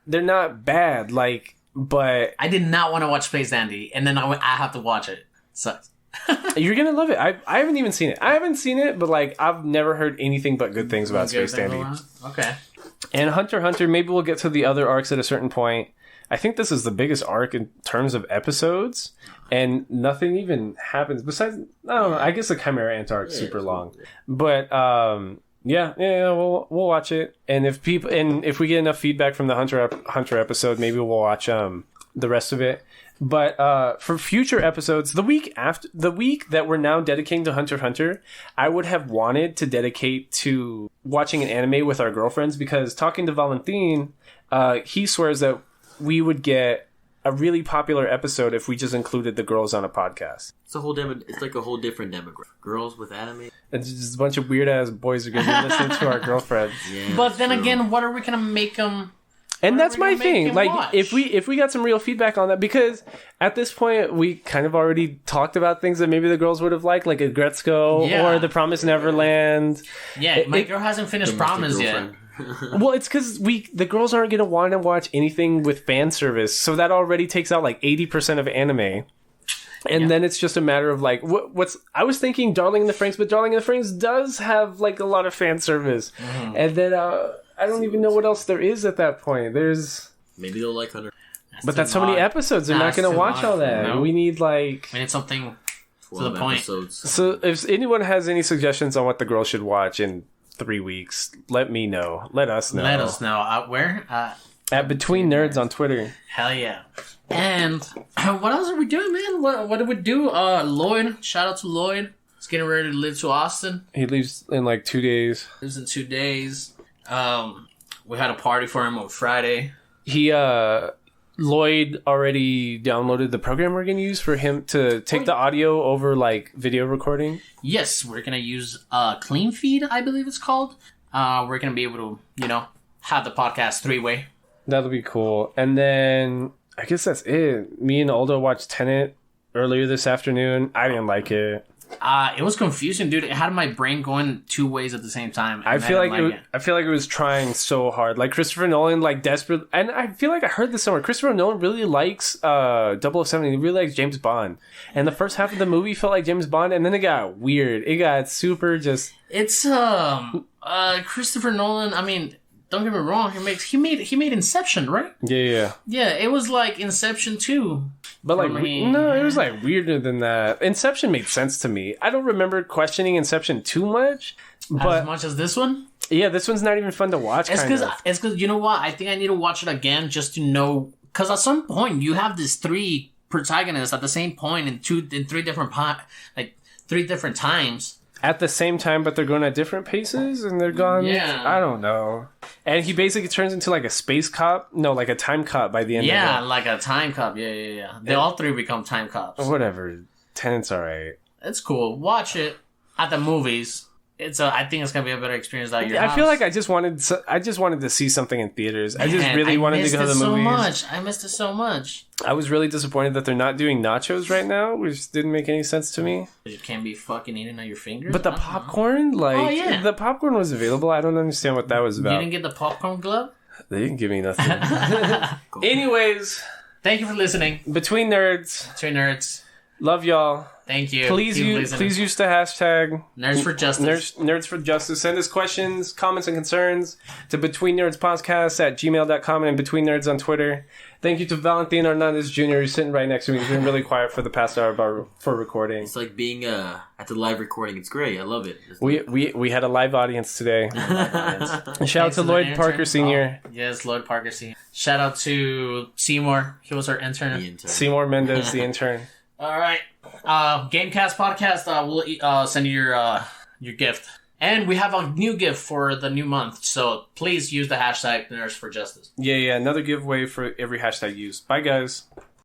they're not bad, like, but... I did not want to watch Space Dandy, and then I have to watch it. Sucks. You're gonna love it. I haven't even seen it. I haven't seen it, but like, I've never heard anything but good things about Space Dandy. Okay. And Hunter x Hunter, maybe we'll get to the other arcs at a certain point. I think this is the biggest arc in terms of episodes, and nothing even happens besides, I don't know, I guess the Chimera Ant arc is super long. But yeah, we'll watch it. And if we get enough feedback from the Hunter episode, maybe we'll watch the rest of it. But for future episodes, the week that we're now dedicating to Hunter x Hunter, I would have wanted to dedicate to watching an anime with our girlfriends, because talking to Valentin, he swears that we would get a really popular episode if we just included the girls on a podcast. It's like a whole different demographic. Girls with anime. It's just a bunch of weird ass boys are going to be listening to our girlfriends. Yeah, but then again, what are we going to make them? And that's my thing. Like, watch? if we got some real feedback on that, because at this point we kind of already talked about things that maybe the girls would have liked, like Aggretsuko or The Promised Neverland. Yeah, my girl hasn't finished Promise yet. Well, it's because the girls aren't going to want to watch anything with fan service, so that already takes out like 80% of anime. And then it's just a matter of like, I was thinking Darling in the Franxx, but Darling in the Franxx does have like a lot of fan service. Mm-hmm. And then I don't even know what else there is at that point. Maybe they'll like Hunter. That's so many episodes. They're not going to watch all that. No. We need something to the point. Episodes. So if anyone has any suggestions on what the girls should watch in 3 weeks, let me know. Let us know. Let us know. Where? At Between Nerds on Twitter. Hell yeah. And what else are we doing, man? What did we do? Lloyd. Shout out to Lloyd. He's getting ready to live to Austin. He leaves in like 2 days. Lives in 2 days. We had a party for him on Friday. Lloyd already downloaded the program we're going to use for him to take the audio over like video recording. Yes, we're going to use Clean Feed, I believe it's called. We're going to be able to, have the podcast 3-way. That'll be cool. And then I guess that's it. Me and Aldo watched Tenet earlier this afternoon. I didn't like it. It was confusing, dude. It had my brain going 2 ways at the same time. I feel like it was trying so hard. Like Christopher Nolan, like desperate, and I feel like I heard this somewhere. Christopher Nolan really likes 007. He really likes James Bond, and the first half of the movie felt like James Bond, and then it got weird. It got super just. It's Christopher Nolan. I mean, don't get me wrong. He made Inception, right? Yeah. Yeah, it was like Inception 2. But like, no, it was like weirder than that. Inception made sense to me. I don't remember questioning Inception too much, but as much as this one. Yeah, this one's not even fun to watch. It's because you know what? I think I need to watch it again just to know. Because at some point you have these 3 protagonists at the same point in 3 different 3 different times. At the same time, but they're going at different paces, and they're gone. Yeah, I don't know. And he basically turns into like a space cop. No, like a time cop by the end. Yeah, of it. like a time cop. Yeah. They all 3 become time cops. Whatever. Tenet's alright. It's cool. Watch it at the movies. I think it's gonna be a better experience at your house. I feel like I just wanted to see something in theaters. I just really wanted to go to the movies. I missed it so much. I was really disappointed that they're not doing nachos right now, which didn't make any sense to me. You can't be fucking eating on your fingers. But the popcorn, the popcorn was available. I don't understand what that was about. You didn't get the popcorn glove? They didn't give me nothing. Anyways, thank you for listening. Between Nerds. Love y'all. Thank you. Please use the hashtag Nerds for Justice. Nerds for Justice. Send us questions, comments, and concerns to betweennerdspodcast@gmail.com and Between Nerds on Twitter. Thank you to Valentin Hernandez Jr. who's sitting right next to me. He's been really quiet for the past hour for recording. It's like being at the live recording. It's great. I love it. We had a live audience today. Shout out to Lloyd Parker Sr. Oh, yes, Lloyd Parker Sr. Shout out to Seymour. He was our intern. Seymour Mendez, the intern. All right. Gamecast podcast. We'll send you your gift. And we have a new gift for the new month. So please use the hashtag Nerds for Justice. Yeah. Another giveaway for every hashtag used. Bye, guys.